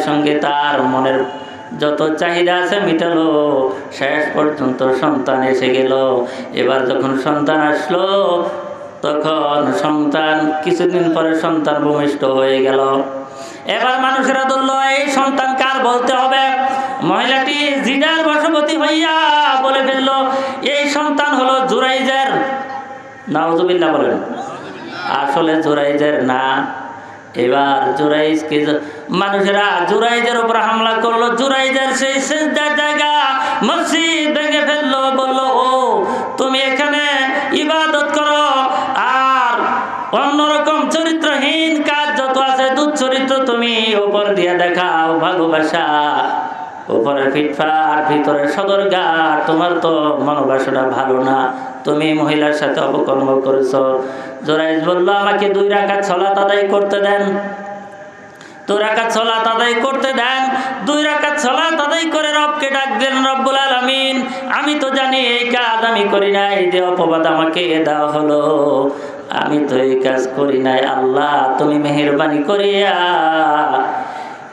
সঙ্গে তার মনের যত চাহিদা আছে মিটালো। শেষ পর্যন্ত সন্তান এসে গেল। এবার যখন সন্তান আসলো, তখন সন্তান কিছুদিন পরে সন্তান ভূমিষ্ঠ হয়ে গেল। এবার মানুষেরা বলল এই সন্তান কার বলতে হবে। মহিলাটি জিনার বশবর্তী হইয়া বলে ফেলল এই সন্তান হলো জুরাইজের। নাউজুবিল্লাহ বলেন। আসলে জুরাইজের না। এবার জুরাইজকে মানুষেরা জুরাইজের উপর হামলা করলো। জুরাইজের সেই সিজদার জায়গা মসজিদ ভেঙে ফেললো। বলল ও তুমি এখানে ইবাদত করো, আর অন্যরকম চরিত্রহীন কাজ যত আছে, দুধ সুচরিত্র তুমি উপর দিয়ে দেখাও ভালোবাসা, উপরে ফিটফাট ভিতরে সদরঘাট, তোমার তো মনোবাসনা ভালো না, তুমি মহিলার সাথে অপকর্ম করেছো। জুরাইজ বলল, আমাকে 2 রাকাত সালাত আদায় করতে দেন, 2 রাকাত সালাত আদায় করতে দেন। 2 রাকাত সালাত আদায় করে রবকে ডাক দেন, রব্বুল আলামিন, আমি তো জানি এই কাজ আমি করি নাই, যে অপবাদ আমাকে দেওয়া হলো, আমি তো এই কাজ করি নাই। আল্লাহ তুমি মেহেরবানি করিয়া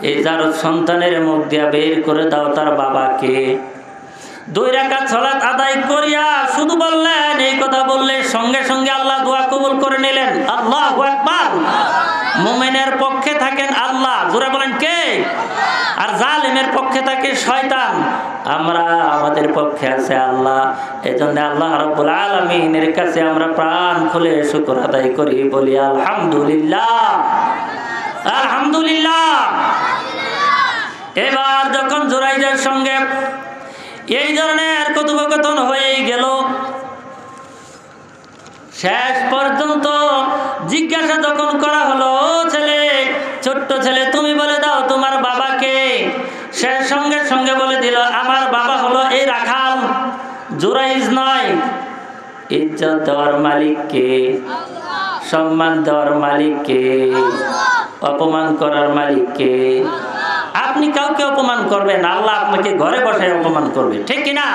এই যার সন্তানের মুখ দিয়া বের করে দাও তার বাবাকে। 2 রাকাত সালাত আদায় করিয়া শুধু বললেন, এই কথা বললে সঙ্গে সঙ্গে আল্লাহ দোয়া কবুল করে নিলেন। আল্লাহু আকবার। মুমিনের পক্ষে থাকেন আল্লাহ, জোরে বলেন কে? আর জালেমের পক্ষে থাকে শয়তান। আমরা আমাদের পক্ষে আছে আল্লাহ। এজন্য আল্লাহ রাব্বুল আলামিনের কাছে আমরা প্রাণ খুলে শুকর আদায় করি, বলি আলহামদুলিল্লাহ, আলহামদুলিল্লাহ। এবার যখন জুরাইজের সঙ্গে এই ধরনের কথোপকথন হয়েই গেল, শেষ পর্যন্ত জিজ্ঞাসা যখন করা হলো, ছেলে, ছোট্ট ছেলে, তুমি বলে দাও তোমার বাবাকে। সে সঙ্গে সঙ্গে বলে দিল, আমার বাবা হলো এই রাখাল, জুরাইজ নয়। ইজ্জত দেওয়ার মালিক কে? সম্মান দেওয়ার মালিক কে? অপমান করার মালিক কে? আপনি কাউকে অপমান করবেন, আল্লাহ আপনাকে ঘরে বসে অপমান করবে, ঠিক কিনা?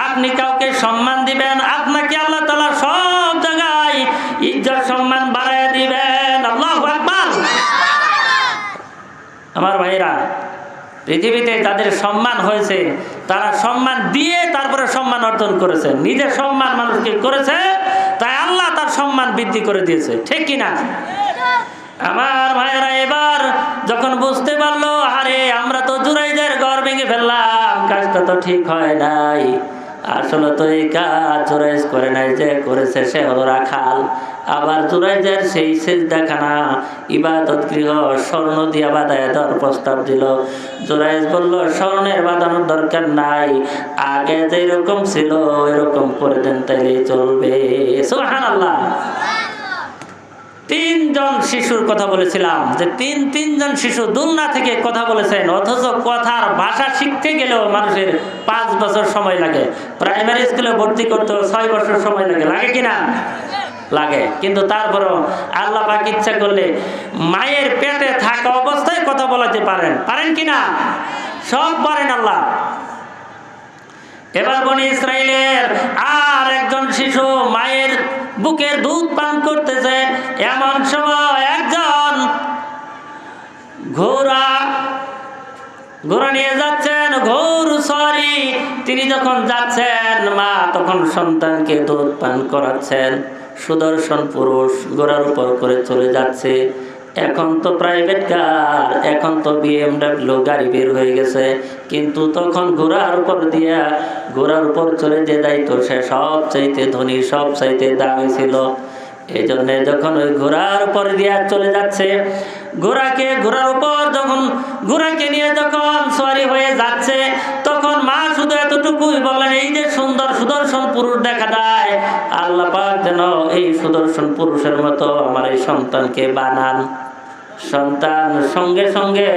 আপনি কাউকে সম্মান দিবেন, আপনাকে আল্লাহ তাআলা সব জায়গায় ইজ্জত সম্মান বাড়ায় দিবেন। আল্লাহু আকবার। আমার ভাইরা, পৃথিবীতে যাদের সম্মান হয়েছে তারা সম্মান দিয়ে তারপরে সম্মান অর্জন করেছে, নিজের সম্মান মানুষকে করেছে, তাই আল্লাহ তার সম্মান বৃদ্ধি করে দিয়েছে, ঠিক কিনা? আমার ভাইরা, এবার যখন বুঝতে পারলো, আরে আমরা তো জুরাইজের ঘর ভেঙে ফেললাম, কাজটা তো ঠিক হয় নাই, আসলে তো এই কাজ জুরাইজ করে নাই, যে করেছে সে হলো রাখাল। আবার জুরাইজের সেই সিজদাখানা ইবাদত গৃহ স্বর্ণ দিয়া বাঁধায় দেওয়ার প্রস্তাব দিল। জুরাইজ বলল, স্বর্ণের বাঁধানোর দরকার নাই, আগে যেরকম ছিল এরকম করে দেন, তাইলেই চলবে। সুবহানাল্লাহ। 3 জন শিশুর কথা বলেছিলাম, যে তিনজন শিশু দুলনা থেকে কথা বলেছেন, অথচ কথার ভাষা শিখতে গেলেও মানুষের 5 বছর সময় লাগে। প্রাইমারি স্কুলে ভর্তি করতে 6 বছর সময় লাগে, লাগে কিনা? লাগে। কিন্তু তারপরও আল্লাহ পাক ইচ্ছা করলে মায়ের পেটে থাকা অবস্থায় কথা বলাতে পারেন, পারেন কিনা? সব পারেন আল্লাহ। এবার বনি ইসরাইলের আর একজন শিশু মায়ের বুকের দুধ পান করতেছে, এমন সময় একজন ঘোড়া নিয়ে যাচ্ছেন, ঘোড়সওয়ারি, তিনি যখন যাচ্ছেন, মা তখন সন্তানকে দুধ পান করাচ্ছেন। সুদর্শন পুরুষ ঘোড়ার উপর করে চলে যাচ্ছে। এখন তো প্রাইভেট কার, এখন তো BMW গাড়ি বের হয়ে গেছে, কিন্তু তখন ঘোড়ার উপর চলে যে যাইতো সে সব চাইতে ধনী, সব চাইতে দামি ছিল। এই জন্য যখন ওই ঘোড়ার উপর দিয়া চলে যাচ্ছে, ঘোড়াকে নিয়ে যখন সওয়ারি হয়ে যাচ্ছে, তখন মা শুধু এতটুকুই বলেন, এই যে সুন্দর সুদর্শন পুরুষ দেখা যায়, আল্লাহ পাক যেন এই সুদর্শন পুরুষের মতো আমার এই সন্তানকে বানান। সন্তান সঙ্গে সঙ্গে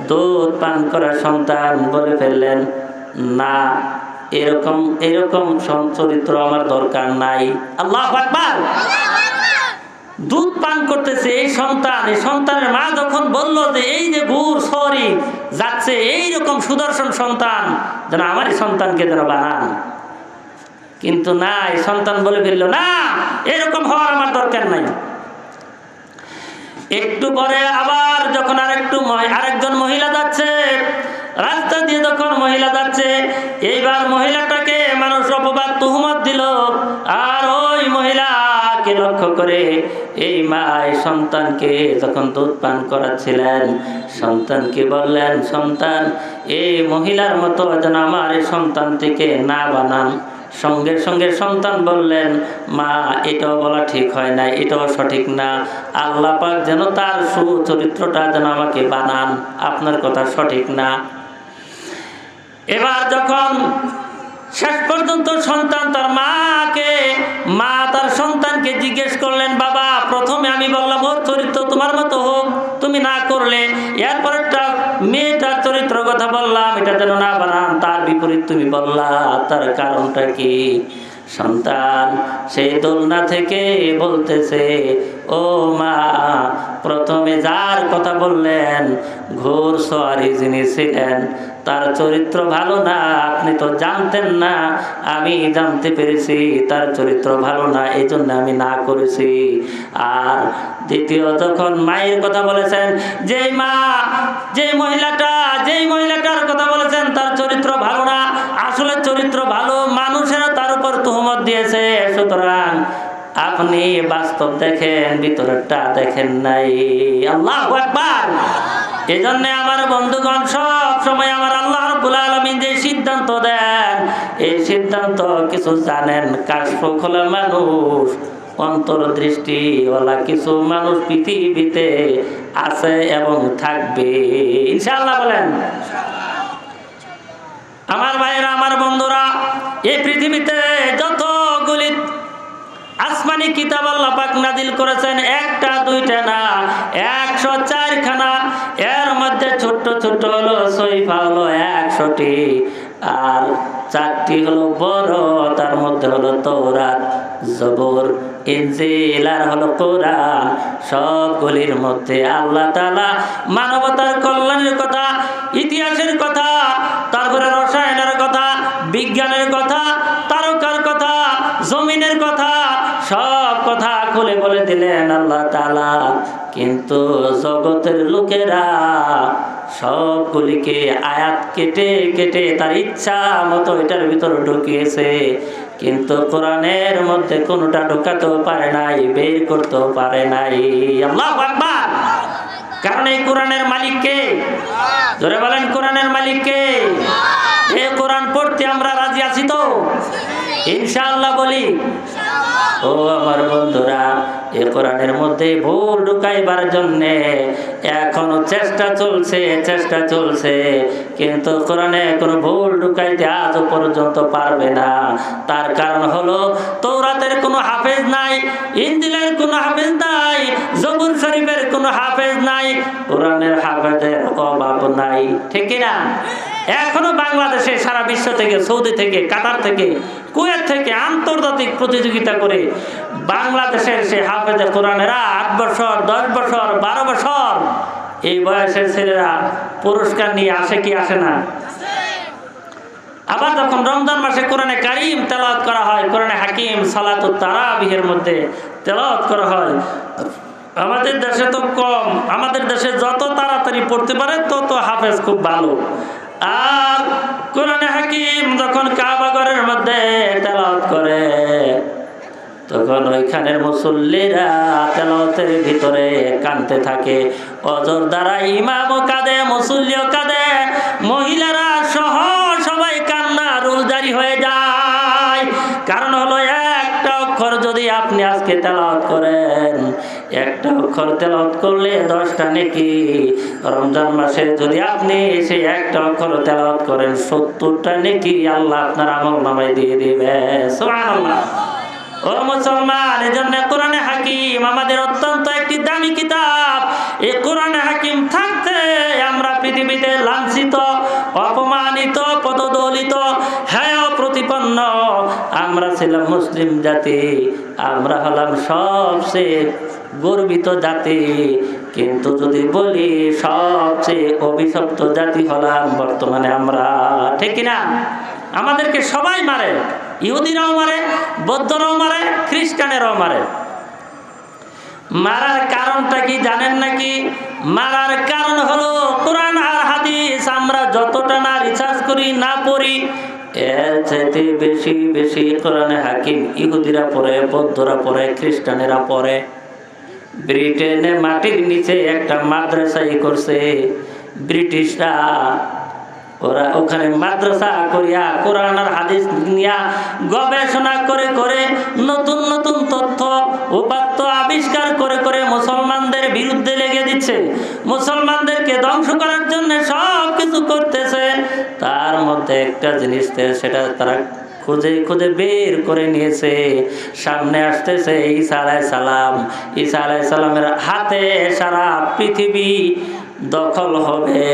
দুধ পান করা সন্তান বলে ফেললেন, না, এরকম চরিত্র আমার দরকার নাই। আল্লাহু আকবার। দুধ পান করতেছে এই সন্তানের মা যখন বলল যে এই যে ঘোড়সওয়ারি যাচ্ছে, এইরকম সুদর্শন সন্তান যেন আমার সন্তানকে যেন বানান, কিন্তু না, এই সন্তান বলে ফেলল, না, এরকম হওয়ার আমার দরকার নাই। একটু পরে আবার যখন আরেকজন মহিলা যাচ্ছে, রাস্তা দিয়ে যখন মহিলা যাচ্ছে, এইবার মহিলাটাকে মানুষ অপবাদ তুহমত দিল, আর ওই মহিলাকে লক্ষ্য করে এই মা সন্তানকে যখন দুধ পান করাচ্ছিলেন, সন্তানকে বললেন, সন্তান, এই মহিলার মতো যেন আমার এই সন্তানটিকে না বানান। সঙ্গে সঙ্গে সন্তান বললেন, মা, এটাও বলা ঠিক হয় না, এটাও সঠিক না, আল্লাহ পাক যেন তার সুচরিত্রটা যেন আমাকে বানান, আপনার কথা সঠিক না। এবার যখন শেষ পর্যন্ত সন্তান তার মা তার সন্তানকে জিজ্ঞেস করলেন, বাবা প্রথমে আমি বললাম ওর চরিত্র তোমার মতো হোক, তুমি না করলে। এরপর একটা মেয়েটার চরিত্র কথা বললাম, এটা যেন না বানান, তার বিপরীত তুমি বললা, তার কারণটা কি? সন্তান সেই দোলনা থেকে বলতেছে, ও মা, প্রথমে যার কথা বললেন ঘোর সোয়ারি যিনি ছিলেন তার চরিত্র ভালো না, আপনি তো জানতেন না, আমি জানতে পেরেছি তার চরিত্র ভালো না, এই জন্য আমি না করেছি। আর দ্বিতীয় যখন মায়ের কথা বলেছেন, যেই মহিলাটার কথা বলেছেন তার চরিত্র ভালো না, আসলে চরিত্র ভালো, মানুষেরা তার উপর তুহমত দিয়েছে, সুতরাং আপনি বাস্তব দেখেন, ভিতরেরটা দেখেন নাই। আল্লাহু আকবার। এই জন্য আমার বন্ধুগণ, সব সময় আমার আল্লাহ রাব্বুল আলামিন যে সিদ্ধান্ত দেন, এই সিদ্ধান্ত কিছু জানেন কাশফ খোলা মানুষ, অন্তর্দৃষ্টি ওলা কিছু মানুষ পৃথিবীতে আছে এবং থাকবে ইনশাআল্লাহ। বলেন আমার ভাইরা, আমার বন্ধুরা, এই পৃথিবীতে যতগুলি আসমানি কিতাব আল্লাহ পাক নাজিল করেছেন, একটা দুইটা না, 104 খানা। এর মধ্যে ছোট্ট ছোট্ট হলো সহিফা হলো 100টি, আর 4টি হলো বড়, তার মধ্যে হলো তৌরাত, জবুর, ইনজিল আর হলো কোরআন। সবগুলির মধ্যে আল্লাহ তাআলা মানবতার কল্যাণের কথা, ইতিহাসের কথা, তারপরে রসায়নের কথা, বিজ্ঞানের কথা, তারকার কথা, জমিনের কথা, সব কথা খুলে বলে দিলেন আল্লাহ তাআলা। কিন্তু জগতের লোকেরা সবগুলিকে আয়াত কেটে কেটে তার ইচ্ছা মতো এটার ভিতরে ঢুকিয়েছে, কিন্তু কোরআনের মধ্যে কোনোটা ঢোকাতেও পারে নাই, বের করতেও পারে নাই। আল্লাহু আকবার। কারণ এই কোরআনের মালিক কে? জোরে বলেন, কোরআনের মালিক কে? এই কোরআন পড়তে আমরা রাজি আছি তো? ইনশাআল্লাহ বলি। ও আমার বন্ধুরা, এই কোরআনের মধ্যে ভুল ঢুকাইবার জন্যে এখনো চেষ্টা চলছে, কিন্তু কোরআনে কোনো ভুল ঢুকাইতে আজও পর্যন্ত পারবে না। তার কারণ হলো তৌরাতের কোনো হাফেজ নাই, ইনজিলের কোনো হাফেজ নাই, জবুর শরীফের কোনো হাফেজ নাই, কোরআনের হাফেজের অভাব নাই, ঠিক কি না? এখনো বাংলাদেশে সারা বিশ্ব থেকে, সৌদি থেকে, কাতার থেকে, কুয়েত থেকে আন্তর্জাতিক প্রতিযোগিতা করে বাংলাদেশের সে হাফেজে কোরআনেরা 8 বছর, 10 বছর, 12 বছর এই বয়সের ছেলেরা পুরস্কার নিয়ে আসে কি আসে না? আবার যখন রমজান মাসে কোরআনে কারীম তেলাওয়াত করা হয়, কোরআনে হাকিম সালাতুত তারাবিহের মধ্যে তেলাওয়াত করা হয়, আমাদের দেশে তো কম, আমাদের দেশে যত তাড়াতাড়ি পড়তে পারে তত হাফেজ খুব ভালো। আর কোরআনে হাকিম যখন কাবা ঘরের মধ্যে তেলাওয়াত করে, তখন ওইখানের মুসল্লিরা তেলাওয়াতের ভিতরে কাঁদতে থাকে। অজর দ্বারা ইমামও কাঁদে, মুসল্লিও কাঁদে, মহিলারা সহ সবাই কান্না রুল জারি হয়ে যায়। কারণ হলো একটা অক্ষর যদি আপনি আজকে তেলাওয়াত করেন, একটা অক্ষর তেলাওয়াত করলে 10টা নেকি। রমজান মাসে যদি আপনি সেই একটা অক্ষর তেলাওয়াত করেন, 70টা নেকি আল্লাহ আপনার আমলনামায় দিয়ে দিবে। সুবহানাল্লাহ। ও মুসলমান, এজন্য কোরআনে হাকিম আমাদের অত্যন্ত একটি দামি কিতাব। এই কোরআনে হাকিম থাকতে আমরা পৃথিবীতে লাঞ্ছিত, অপমানিত, পদদলিত, হেয় প্রতিপন্ন। আমরা ছিলাম মুসলিম জাতি, আমরা হলাম সবচেয়ে গর্বিত জাতি, কিন্তু যদি বলি সবচেয়ে অভিশপ্ত জাতি হলাম বর্তমানে আমরা, ঠিক কিনা? আমাদেরকে সবাই মারে, ইহুদিরাও মারে, বৌদ্ধরাও মারে, খ্রিস্টানেরাও মারে। মারার কারণটা কি জানেন নাকি? মারার কারণ হলো কোরআন আর হাদিস আমরা যতটা না রিসার্চ করি, না পড়ি, এর চাইতে বেশি বেশি কোরআনে হাকিম ইহুদিরা পড়ে, বৌদ্ধরা পড়ে, খ্রিস্টানেরা পড়ে। ব্রিটেনে মাটির নিচে একটা মাদ্রাসাই করছে ব্রিটিশরা। ওরা ওখানে মাদ্রাসা করিয়া কোরআন আর হাদিস নিয়া গবেষণা করে করে নতুন নতুন তথ্য উপাত্ত আবিষ্কার করে করে মুসলমানদের বিরুদ্ধে লেগে দিচ্ছে, মুসলমানদেরকে ধ্বংস করার জন্য সব কিছু করতেছে। তার মধ্যে হাতে একটা জিনিস, সেটা তারা খুঁজে খুঁজে বের করে নিয়েছে। সামনে আসতেছে ঈসা আলাইহিস সালাম। ঈসা আলাইহিস সালামের হাতে সারা পৃথিবী দখল হবে,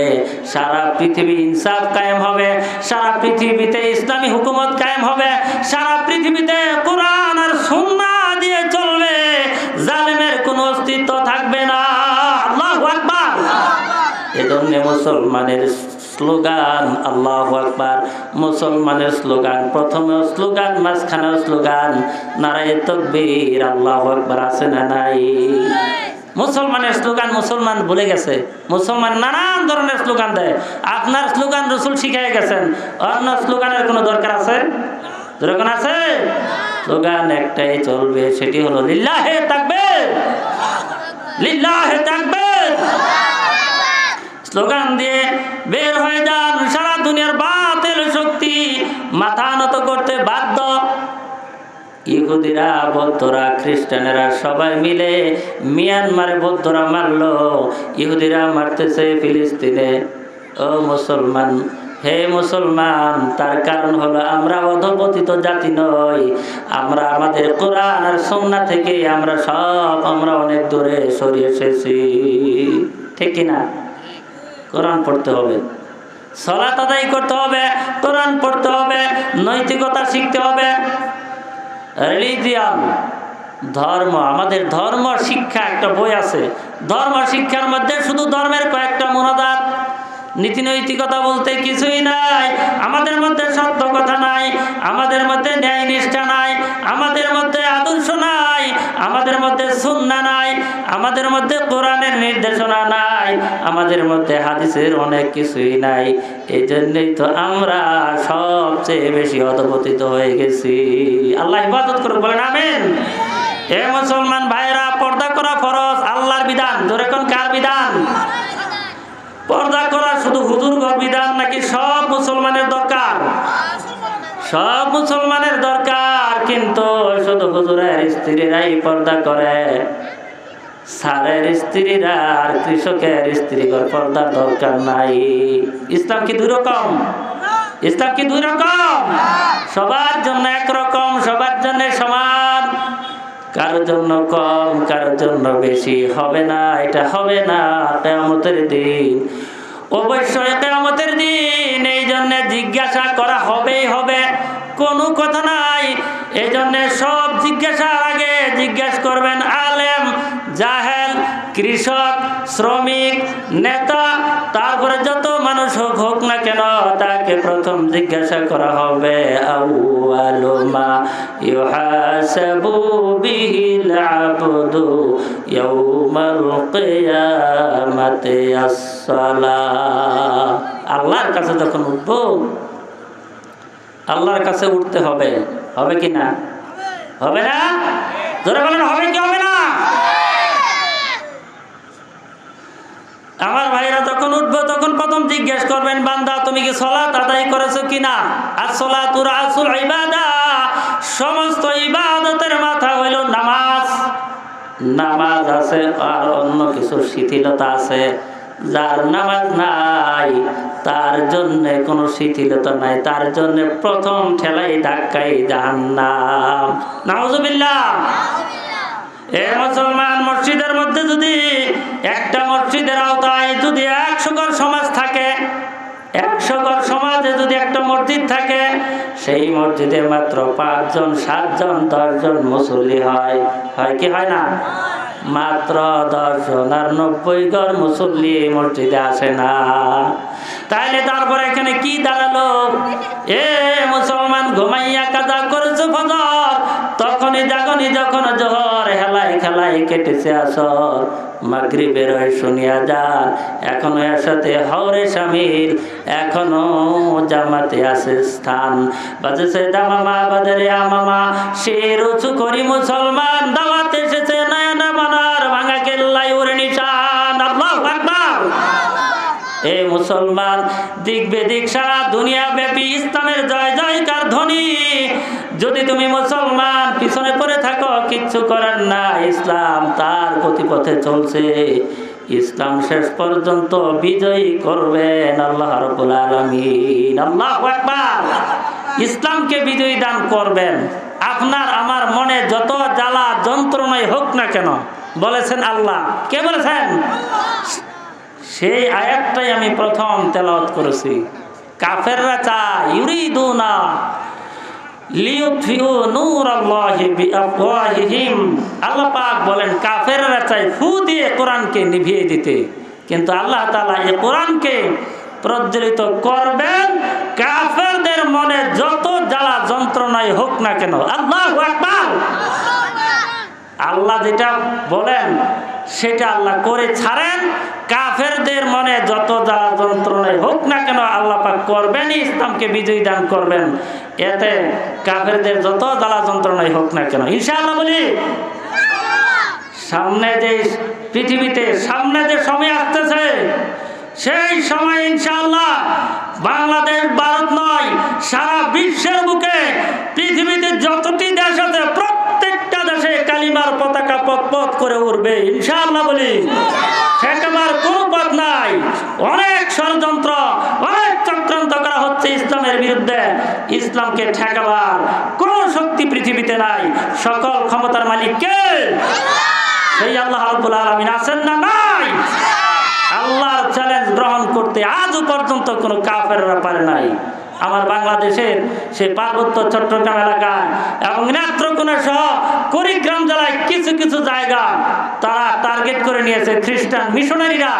সারা পৃথিবী ইনসাফ কায়েম হবে, সারা পৃথিবীতে ইসলামী হুকুমত কায়েম হবে, সারা পৃথিবীতে কোরআন আর সুন্নাহ দিয়ে চলবে, জালেমের কোনো অস্তিত্ব থাকবে না। আল্লাহু আকবার। এজন্য মুসলমানের স্লোগান আল্লাহু আকবার। মুসলমানের স্লোগান প্রথমে স্লোগান, মাঝখানে স্লোগান নারায়ে তাকবীর আল্লাহু আকবার, আছে না নাই? মুসলমানের স্লোগান মুসলমান ভুলে গেছে। মুসলমান নানান ধরনের স্লোগান দেয়। আপনার স্লোগান রাসূল শিখিয়ে গেছেন, অন্য স্লোগানের কোনো দরকার আছে? দরকার আছে? স্লোগান একটাই চলবে, সেটি হলো লিল্লাহে তাকবীর, লিল্লাহে তাকবীর। স্লোগান দিয়ে বের হয়ে যান, সারা দুনিয়ার বাতিল শক্তি মাথা নত করতে বাধ্য। ইহুদিরা, বৌদ্ধরা, খ্রিস্টানেরা সবাই মিলে মিয়ানমারে বৌদ্ধরা মারলো, ইহুদিরা মারতেছে ফিলিস্তিনে। ও মুসলমান, হে মুসলমান, তার কারণ হলো আমরা অধঃপতিত জাতি নই। আমরা আমাদের কোরআন আর সুন্নাহ থেকে আমরা অনেক দূরে সরে এসেছি। ঠিক কিনা? কোরআন পড়তে হবে, সালাত আদায় করতে হবে, কোরআন পড়তে হবে, নৈতিকতা শিখতে হবে। রিলিজিয়ান, ধর্ম, আমাদের ধর্ম শিক্ষা একটা বই আছে। ধর্ম শিক্ষার মধ্যে শুধু ধর্মের কয়েকটা মুনাজাত, নীতি নৈতিকতা বলতে কিছুই নাই। আমাদের মধ্যে সত্য কথা নাই, আমাদের মধ্যে ন্যায় নিষ্ঠা নাই, আমাদের মধ্যে আদর্শ নাই, আমাদের মধ্যে সুন্নাহ নাই, আমাদের মধ্যে কোরআনের নির্দেশনা নাই, আমাদের মধ্যে হাদিসের অনেক কিছুই নাই। এই জন্যই তো আমরা সবচেয়ে বেশি অধঃপতিত হয়ে গেছি। আল্লাহ ইবাদত করুক, বলেন আমিন। এ মুসলমান ভাইরা, পর্দা করা ফরজ, আল্লাহর বিধান। ধরে কোন কার বিধান? পর্দা করা শুধু হুজুর বিধান নাকি সব মুসলমানের দরকার? সব মুসলমানের দরকার, কিন্তু শুধু হুজুরের স্ত্রীরাই পর্দা করে, সারের স্ত্রীরা আর কৃষকের স্ত্রীর পর্দার দরকার নাই। ইসলাম কি দুই রকম? ইসলাম কি দুই রকম? সবার জন্য একরকম, সবার জন্য সমান। কারোর জন্য কম, কারোর জন্য বেশি হবে না, এটা হবে না কিয়ামতের দিন। অবশ্যই কিয়ামতের দিন, এই জন্য জিজ্ঞাসা করা হবেই হবে, কোনো কথা নাই। এই জন্য সব জিজ্ঞাসার আগে জিজ্ঞাসা করবেন আলেম, জাহেল, কৃষক, শ্রমিক, নেতা, তারপরে যত মানুষ হোক না কেন, তাকে প্রথম জিজ্ঞাসা করা হবে আউয়ালু মা ইউহাসাবু বিহিল আবদু ইয়াউমাল কিয়ামাতি আস-সালাহ। আল্লাহর কাছে যখন উঠবো, আল্লাহর কাছে উঠতে হবে। হবে কি না? হবে না? জোরে বলেন, হবে কি হবে না? আমার ভাইরা যখন উঠবো, তখন প্রথম জিজ্ঞেস করবেন, বান্দা তুমি কি সালাত আদায় করেছো কিনা? আস-সালাতু রাসুল ইবাদা, সমস্ত ইবাদতের মাথা হইল নামাজ। নামাজ আছে আর অন্য কিছু শিথিলতা আছে। যার নামাজ নাই তার জন্য কোনো শিথিলতা নাই, তার জন্য প্রথম ঠেলাই ধাক্কাই জাহান্নাম। নাউজুবিল্লাহ। এ মুসলমান, মসজিদের মধ্যে যদি একটা মসজিদের আওতায় যদি 100 ঘর সমাজ থাকে, 100 ঘর সমাজে যদি একটা মসজিদ থাকে, সেই মসজিদে মাত্র 5 জন, 7 জন, 10 জন মুসল্লি হয়। হয় কি হয় না? মাত্র 10 জন, আর 90 ঘর মুসল্লি মসজিদে আসে না। তাইলে তারপরে এখানে কি দাঁড়ালো? এ মুসলমান, ঘুমাইয়া কাজা করেছো ফজর, তখনই জাগনি যখন জোহর, হেলাই খেলাই কেটেছে আসর, মাগরিবের ওই শুনিয়া যান, এখনো এর সাথে হরে শামিল, এখনো জামাতে আছে স্থান। বাজেছে দামামা বাজারে আমামা, শির উঁচু করি মুসলমান, দাওয়াতে এসেছে নয়না বানার ভাঙা কেল্লাই উড়ে নিশান। আল্লাহু আকবার। এ মুসলমান, দিক বেদিক সারা দুনিয়া ব্যাপী ইসলামের জয় জয়কার ধ্বনি। যদি তুমি মুসলমান পিছনে পড়ে থাকো, কিচ্ছু করার না, ইসলাম তার গতিপথে চলছে। ইসলাম শেষ পর্যন্ত বিজয়ী করবেন আল্লাহ রাব্বুল আলামিন। আল্লাহু আকবার। ইসলামকে বিজয়ী দান করবেন। আপনার আমার মনে যত জ্বালা যন্ত্রণাই হোক না কেন, বলেছেন আল্লাহ। কে বলেছেন? সেই আয়াতটাই আমি প্রথম তেলাওয়াত করেছি। কাফেররা চায় ইউরিদুনা লিইউতফিউ নূরাল্লাহি বিআফওয়াহিহিম। আল্লাহ পাক বলেন কাফেররা চায় ফু দিয়ে কোরআনকে নিভিয়ে দিতে, কিন্তু আল্লাহ তাআলা এই কোরআনকে প্রজ্বলিত করবেন কাফেরদের মনে যত জ্বালা যন্ত্রণাই হোক না কেন। আল্লাহু আকবার। আল্লাহ যেটা বলেন সেটা আল্লাহ করে ছাড়েন। কাফেরদের মনে যত জ্বালা যন্ত্রণাই হোক না কেন আল্লাহ পাক করবেন, ইসলামকে বিজয়ী দান করবেন। এতে কাফেরদের যত জ্বালা যন্ত্রণাই হোক না কেন, ইনশাআল্লাহ বলি। সামনে যে পৃথিবীতে সামনে যে সময় আসতেছে, সেই সময় ইনশাআল্লাহ বাংলাদেশ ভারত নয়, সারা বিশ্বের বুকে পৃথিবীতে যতটি দেশ আছে প্রত্যেকটা দেশে কালিমার পতাকা পথ করে উঠবে ইনশাআল্লাহ বলি। ঠেকাবার কোনো পথ নাই। অনেক ষড়যন্ত্র, অনেক চক্রান্ত করা হচ্ছে ইসলামের বিরুদ্ধে। ইসলামকে ঠেকাবার কোনো শক্তি পৃথিবীতে নাই। সকল ক্ষমতার মালিক কে? সেই আল্লাহ রাব্বুল আলামিন আছেন না নাই? আল্লাহর চ্যালেঞ্জ গ্রহণ করতে আজও পর্যন্ত কোনো কাফেররা পারে নাই। আমার বাংলাদেশের সেই পার্বত্য চট্টগ্রাম এলাকায় এবং নেত্রকোনা সহ কুড়িগ্রাম জেলায় কিছু কিছু জায়গা তারা টার্গেট করে নিয়েছে খ্রিস্টান মিশনারিরা।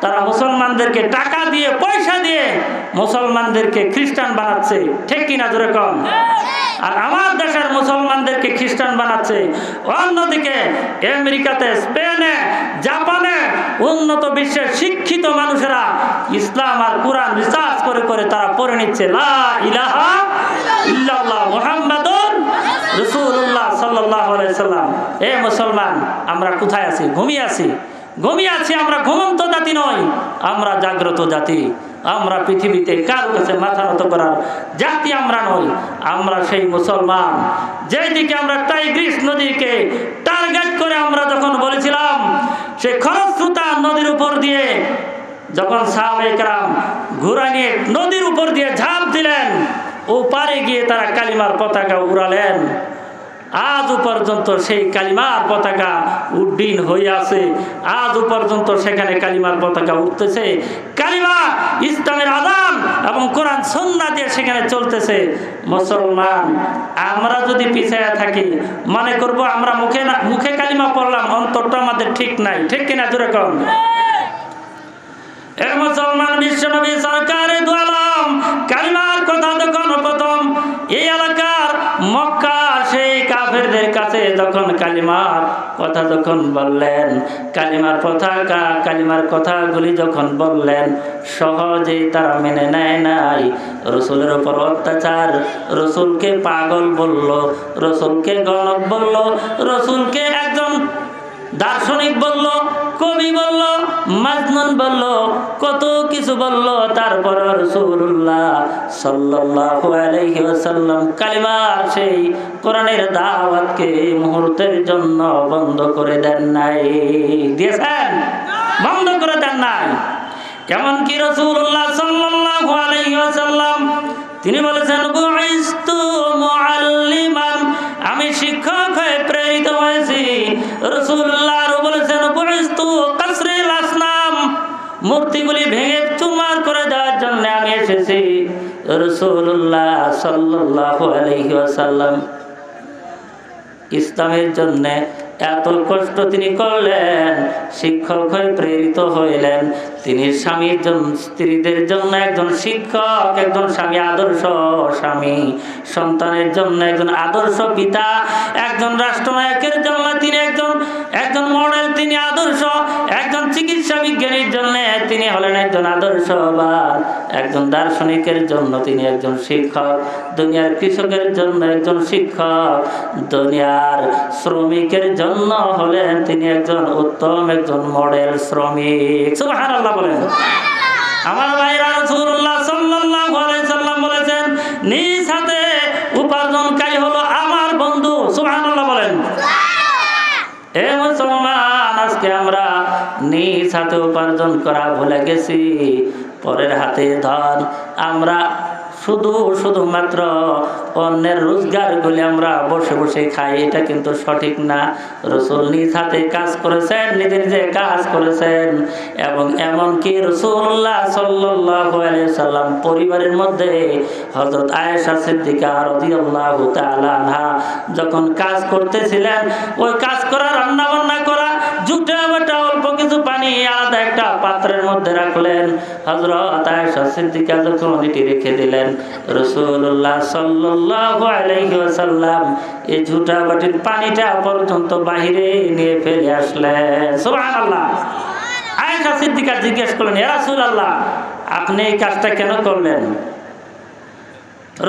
তারা মুসলমানদেরকে টাকা দিয়ে পয়সা দিয়ে মুসলমানদেরকে খ্রিস্টান বানাচ্ছে, ঠিক কিনা জোরে কম? আর আমার দেশের মুসলমানদেরকে খ্রিস্টান বানাচ্ছে। অন্যদিকে আমেরিকাতে, স্পেনে, জাপানে উন্নত বিশ্বের শিক্ষিত মানুষেরা ইসলাম আর কোরআন রিসার্চ করে করে তারা পড়ে নিচ্ছে লা ইলাহা ইল্লাল্লাহ মুহাম্মাদুর রাসূলুল্লাহ সাল্লাল্লাহু আলাইহি সাল্লাম। এ মুসলমান, আমরা কোথায় আছি? ঘুমিয়ে আছি। আমরা ঘুমন্ত জাতি নই, আমরা জাগ্রত জাতি। আমরা পৃথিবীতে কারো কাছে মাথা নত করার জাতি আমরা নই। আমরা সেই মুসলমান যেদিকে আমরা টাইগ্রিস নদীকে টার্গেট করে আমরা যখন বলেছিলাম সেই খরস্রোতা নদীর উপর দিয়ে যখন সাহাবায়ে কেরাম ঘোড়া নিয়ে নদীর উপর দিয়ে ঝাঁপ দিলেন, ও পারে গিয়ে তারা কালিমার পতাকা উড়ালেন। আজও পর্যন্ত সেই কালিমার পতাকা উড্ডীন হয়ে আছে। আজও পর্যন্ত সেখানে কালিমার পতাকা উঠতেছে। কালিমা ইসলামের আযান এবং কোরআন সুন্নাহ দিয়ে সেখানে চলতেছে। মুসলমান আমরা যদি পিছিয়ে থাকি, মনে করব আমরা মুখে কালিমা পড়লাম, অন্তরটা আমাদের ঠিক নাই, ঠিক কিনা জোরে কম? এ মুসলমান, বিশ্বনবী সরকারে দু আলম কালিমার কথা যখন প্রথম এই এলাকার মক্কা সেই কাফেরদের কাছে যখন কালিমার কথা যখন বললেন, কালিমার পতাকা কালিমার কথাগুলি যখন বললেন, সহজেই তারা মেনে নেয় নাই। রসুলের উপর অত্যাচার, রসুলকে পাগল বলল, রসুলকে গণক বলল, রসুলকে একজন দার্শনিক বলল, কবি বলল, মাজনুন বলল, কত কিছু বলল। তারপর রাসূলুল্লাহ সাল্লাল্লাহু আলাইহি ওয়াসাল্লাম কালিমার সেই কোরআনের দাওয়াতকে মুহূর্তের জন্য বন্ধ করে দেন নাই। দিয়েছেন? বন্ধ করে দেন নাই। কেমন কি রাসূলুল্লাহ সাল্লাল্লাহু আলাইহি ওয়াসাল্লাম তিনি বলেছেন, বুইস্তু মুআল্লিমান, আমি শিক্ষক হয়ে প্রেরিত হয়েছি। রাসূলুল্লাহ আরো বলেছেন, বুইস্তু কাসরিল আসনাম, মূর্তিগুলি ভেঙে চুরমার করে দেওয়ার জন্য আমি এসেছি। রাসূলুল্লাহ সাল্লাল্লাহু আলাইহি ওয়াসাল্লাম ইসলামের জন্য এত কষ্ট তিনি করলেন, শিক্ষক হয়ে প্রেরিত হইলেন। তিনি স্বামীর জন্য, স্ত্রীদের জন্য একজন শিক্ষক, একজন স্বামী, আদর্শ স্বামী, সন্তানের জন্য একজন আদর্শ পিতা, একজন রাষ্ট্রনায়কের জন্য তিনি একজন মডেল, তিনি আদর্শ, একজন চিকিৎসা বিজ্ঞানীর জন্য তিনি হলেন একজন আদর্শবান, একজন দার্শনিকের জন্য তিনি একজন শিক্ষক, দুনিয়ার কৃষকের জন্য একজন শিক্ষক, দুনিয়ার শ্রমিকের জন্য হলেন তিনি একজন উত্তম একজন মডেল শ্রমিক। সুবহানাল্লাহ বলেন। আমার ভাইরা, রাসূলুল্লাহ সাল্লাল্লাহু আলাইহি সাল্লাম বলেছেন, নিজ হাতে উপার্জনকারী হলো আমার বন্ধু। সুবহানাল্লাহ বলেন। এ মুসলমান, আজকে আমরা নিজ হাতে উপার্জন করা ভুলে গেছি, পরের হাতে ধন। আমরা শুধুমাত্র অন্যের রোজগার গুলি আমরা বসে বসে খাই, এটা কিন্তু সঠিক না। রাসূল নিজ হাতে কাজ করেছেন, নিজে নিজে কাজ করেছেন। এবং এমনকি রাসূলুল্লাহ সাল্লাল্লাহু আলাইহি সাল্লাম পরিবারের মধ্যে হযরত আয়েশা সিদ্দিকা রাদিয়াল্লাহু তাআলা আনহা যখন কাজ করতেছিলেন, ওই কাজ করা, রান্না বান্না করা, জুটা বাটা অল্প কিছু পানি আলাদা একটা পাত্রের মধ্যে রাখলেন। হযরত আয়েশা সিদ্দিকা যখন এটি রেখে দিলেন, রাসূলুল্লাহ সাল্লাল্লাহু আলাইহি ওয়াসাল্লাম এই ঝুটা বাটির পানিটা পর্যন্ত বাহিরে নিয়ে ফেলে আসলেন। সুবহানাল্লাহ। আয়েশা সিদ্দিকা জিজ্ঞেস করলেন, ইয়া রাসূলুল্লাহ, আপনি এই কাজটা কেন করলেন?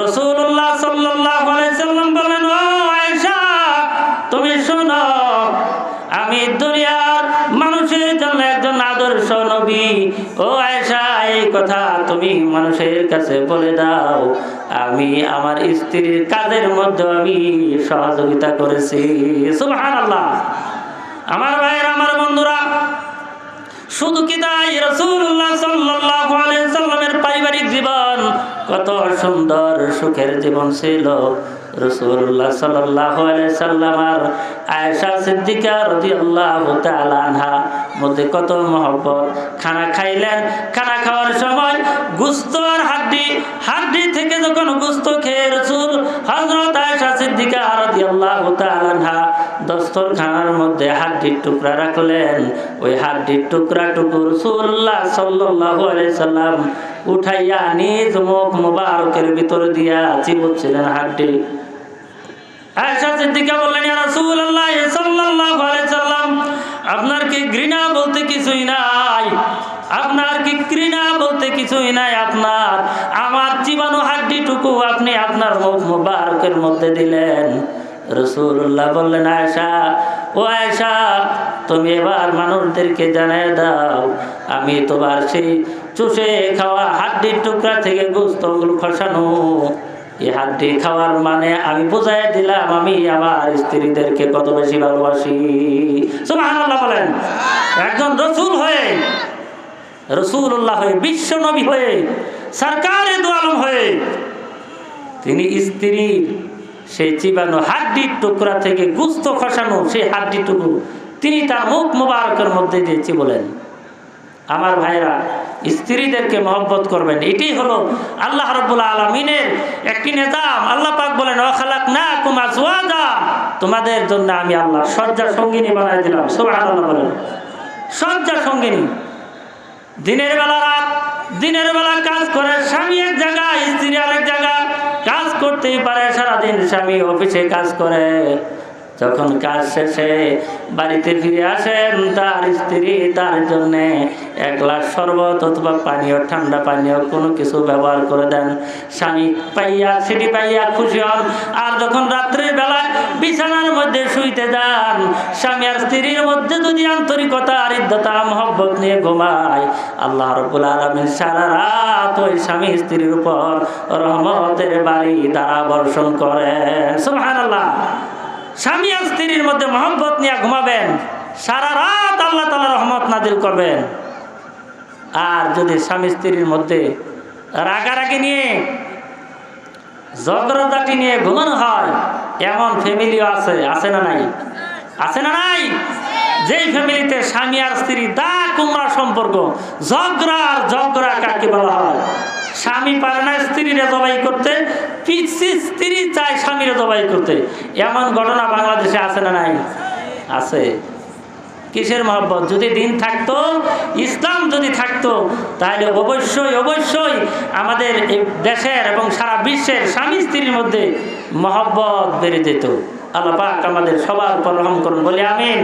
রাসূলুল্লাহ সাল্লাল্লাহু আলাইহি ওয়াসাল্লাম বললেন, ও আয়েশা, তুমি শোনো, আমি দুনিয়ার মানুষের জন্য একজন আদর্শ নবী। ও আয়েশা, এই কথা তুমি মানুষের কাছে বলে দাও, আমি আমার স্ত্রীর কাজের মধ্যে আমি সহযোগিতা করেছি। সুবহানাল্লাহ। আমার ভাইয়েরা, আমার বন্ধুরা, শুধু কি তাই? রাসূলুল্লাহ সাল্লাল্লাহু আলাইহি সাল্লামের পারিবারিক জীবন কত সুন্দর সুখের জীবন ছিল। রাসূলুল্লাহ সাল্লাল্লাহু আলাইহি সাল্লাম আর আয়েশা সিদ্দিকা রাদিয়াল্লাহু তাআলা আনহা মধ্যে কত মহব্বত। খানা খাইলেন, খানা খাওয়ার সময় গোশত আর হাড্ডি থেকে যখন গোশত খেয়ে রাসূল হযরত আয়েশা সিদ্দিকা রাদিয়াল্লাহু তাআলা আনহা দস্তরখানার মধ্যে হাড্ডির টুকরা রাখলেন। ওই হাড্ডির টুকরাটুকু রাসূলুল্লাহ সাল্লাল্লাহু আলাইহি সাল্লাম উঠাইয়া নিজ মুখ মুবারকের ভিতর দিয়া চিবুচ্ছিলেন হাড্ডি। আয়েশা সিদ্দিকা বললেন, ইয়া রাসূলুল্লাহ সাল্লাল্লাহু আলাইহি সাল্লাম, আপনার কি ঘৃণা বলতে কিছুই নাই? আপনার কি ঘৃণা বলতে কিছুই নাই? আপনার আমার চিবানো হাড্ডিটুকু আপনি আপনার মুখ মুবারকের মধ্যে দিলেন। রাসূলুল্লাহ বললেন, আয়েশা, ও আয়েশা, তুমি এবার মানুষদেরকে জানিয়ে দাও, আমি তোমার সেই চুষে খাওয়া হাড্ডির টুকরা থেকে গোশতগুলো খসানো, এই হাড্ডি খাওয়ার মানে আমি বুঝাই দিলাম আমি আমার স্ত্রীদেরকে কত বেশি ভালোবাসি। সুবহানাল্লাহ বলেন। একজন রাসূল হয়ে, রাসূলুল্লাহ হয়ে, বিশ্ব নবী হয়ে, সরকারে দু আলম হয়ে, তিনি স্ত্রীর সেই চিবানো হাড্ডির টুকরা থেকে গোশত খসানো সেই হাড্ডিটুকু তিনি তার মুখ মুবারকের মধ্যে দিয়েছি বলেন। আমার ভাইরা, স্ত্রীদেরকে মহব্বত করবেন, এটাই হলো আল্লাহ রাব্বুল আলামিনের একটি নিজাম। আল্লাহ পাক বলেন, ওয়া খালাকনাকুম আজওয়াজা, তোমাদের জন্য আমি আল্লাহ শয্যা সঙ্গিনী বানাই দিলাম। সুবহানাল্লাহ বলেন। শয্যা সঙ্গিনী, দিনের বেলা রাত, দিনের বেলা কাজ করে স্বামী এক জায়গায়, স্ত্রী আরেক জায়গায়, কাজ করতেই পারে সারাদিন। স্বামী অফিসে কাজ করে, যখন কাজ শেষে বাড়িতে ফিরে আসেন, তার স্ত্রী তার জন্য এক গ্লাস শরবত অথবা পানীয়, ঠান্ডা পানীয় কোনো কিছু ব্যবহার করে দেন। স্বামী পাইয়া, সেটি পাইয়া খুশি হন। আর যখন রাত্রের বেলায় বিছানার মধ্যে শুইতে যান, স্বামী আর স্ত্রীর মধ্যে যদি আন্তরিকতা, হৃদ্যতা, মহব্বত নিয়ে ঘুমায়, আল্লাহ রাব্বুল আলামিন সারা রাত ওই স্বামী স্ত্রীর উপর রহমতের বাড়ি দ্বারা বর্ষণ করেন। সুবহানাল্লাহ। স্বামী আর স্ত্রীর মধ্যে মহব্বত নিয়ে ঘুমাবেন, সারা রাত আল্লাহ তাআলা রহমত নাজিল করবেন। আর যদি স্বামী স্ত্রীর মধ্যে রাগারাগি নিয়ে, ঝগড়াঝাটি নিয়ে ঘুমানো হয়, এমন ফ্যামিলিও আছে, আছে না নাই? আছে না নাই? যেই ফ্যামিলিতে স্বামী আর স্ত্রী দা কুমড়া সম্পর্ক, ঝগড়া কাকে বলা হয়? স্বামী পারে না স্ত্রীরে জবাই করতে, স্ত্রী চায় স্বামীরে জবাই করতে। এমন ঘটনা বাংলাদেশে আছে না নাই? আছে। কিসের মহব্বত? যদি দিন থাকতো, ইসলাম যদি থাকতো, তাহলে অবশ্যই আমাদের এই দেশের এবং সারা বিশ্বের স্বামী স্ত্রীর মধ্যে মহব্বত বেড়ে যেত। আল্লাহ পাক আমাদের সবার উপর রহম করুন, বলি আমিন।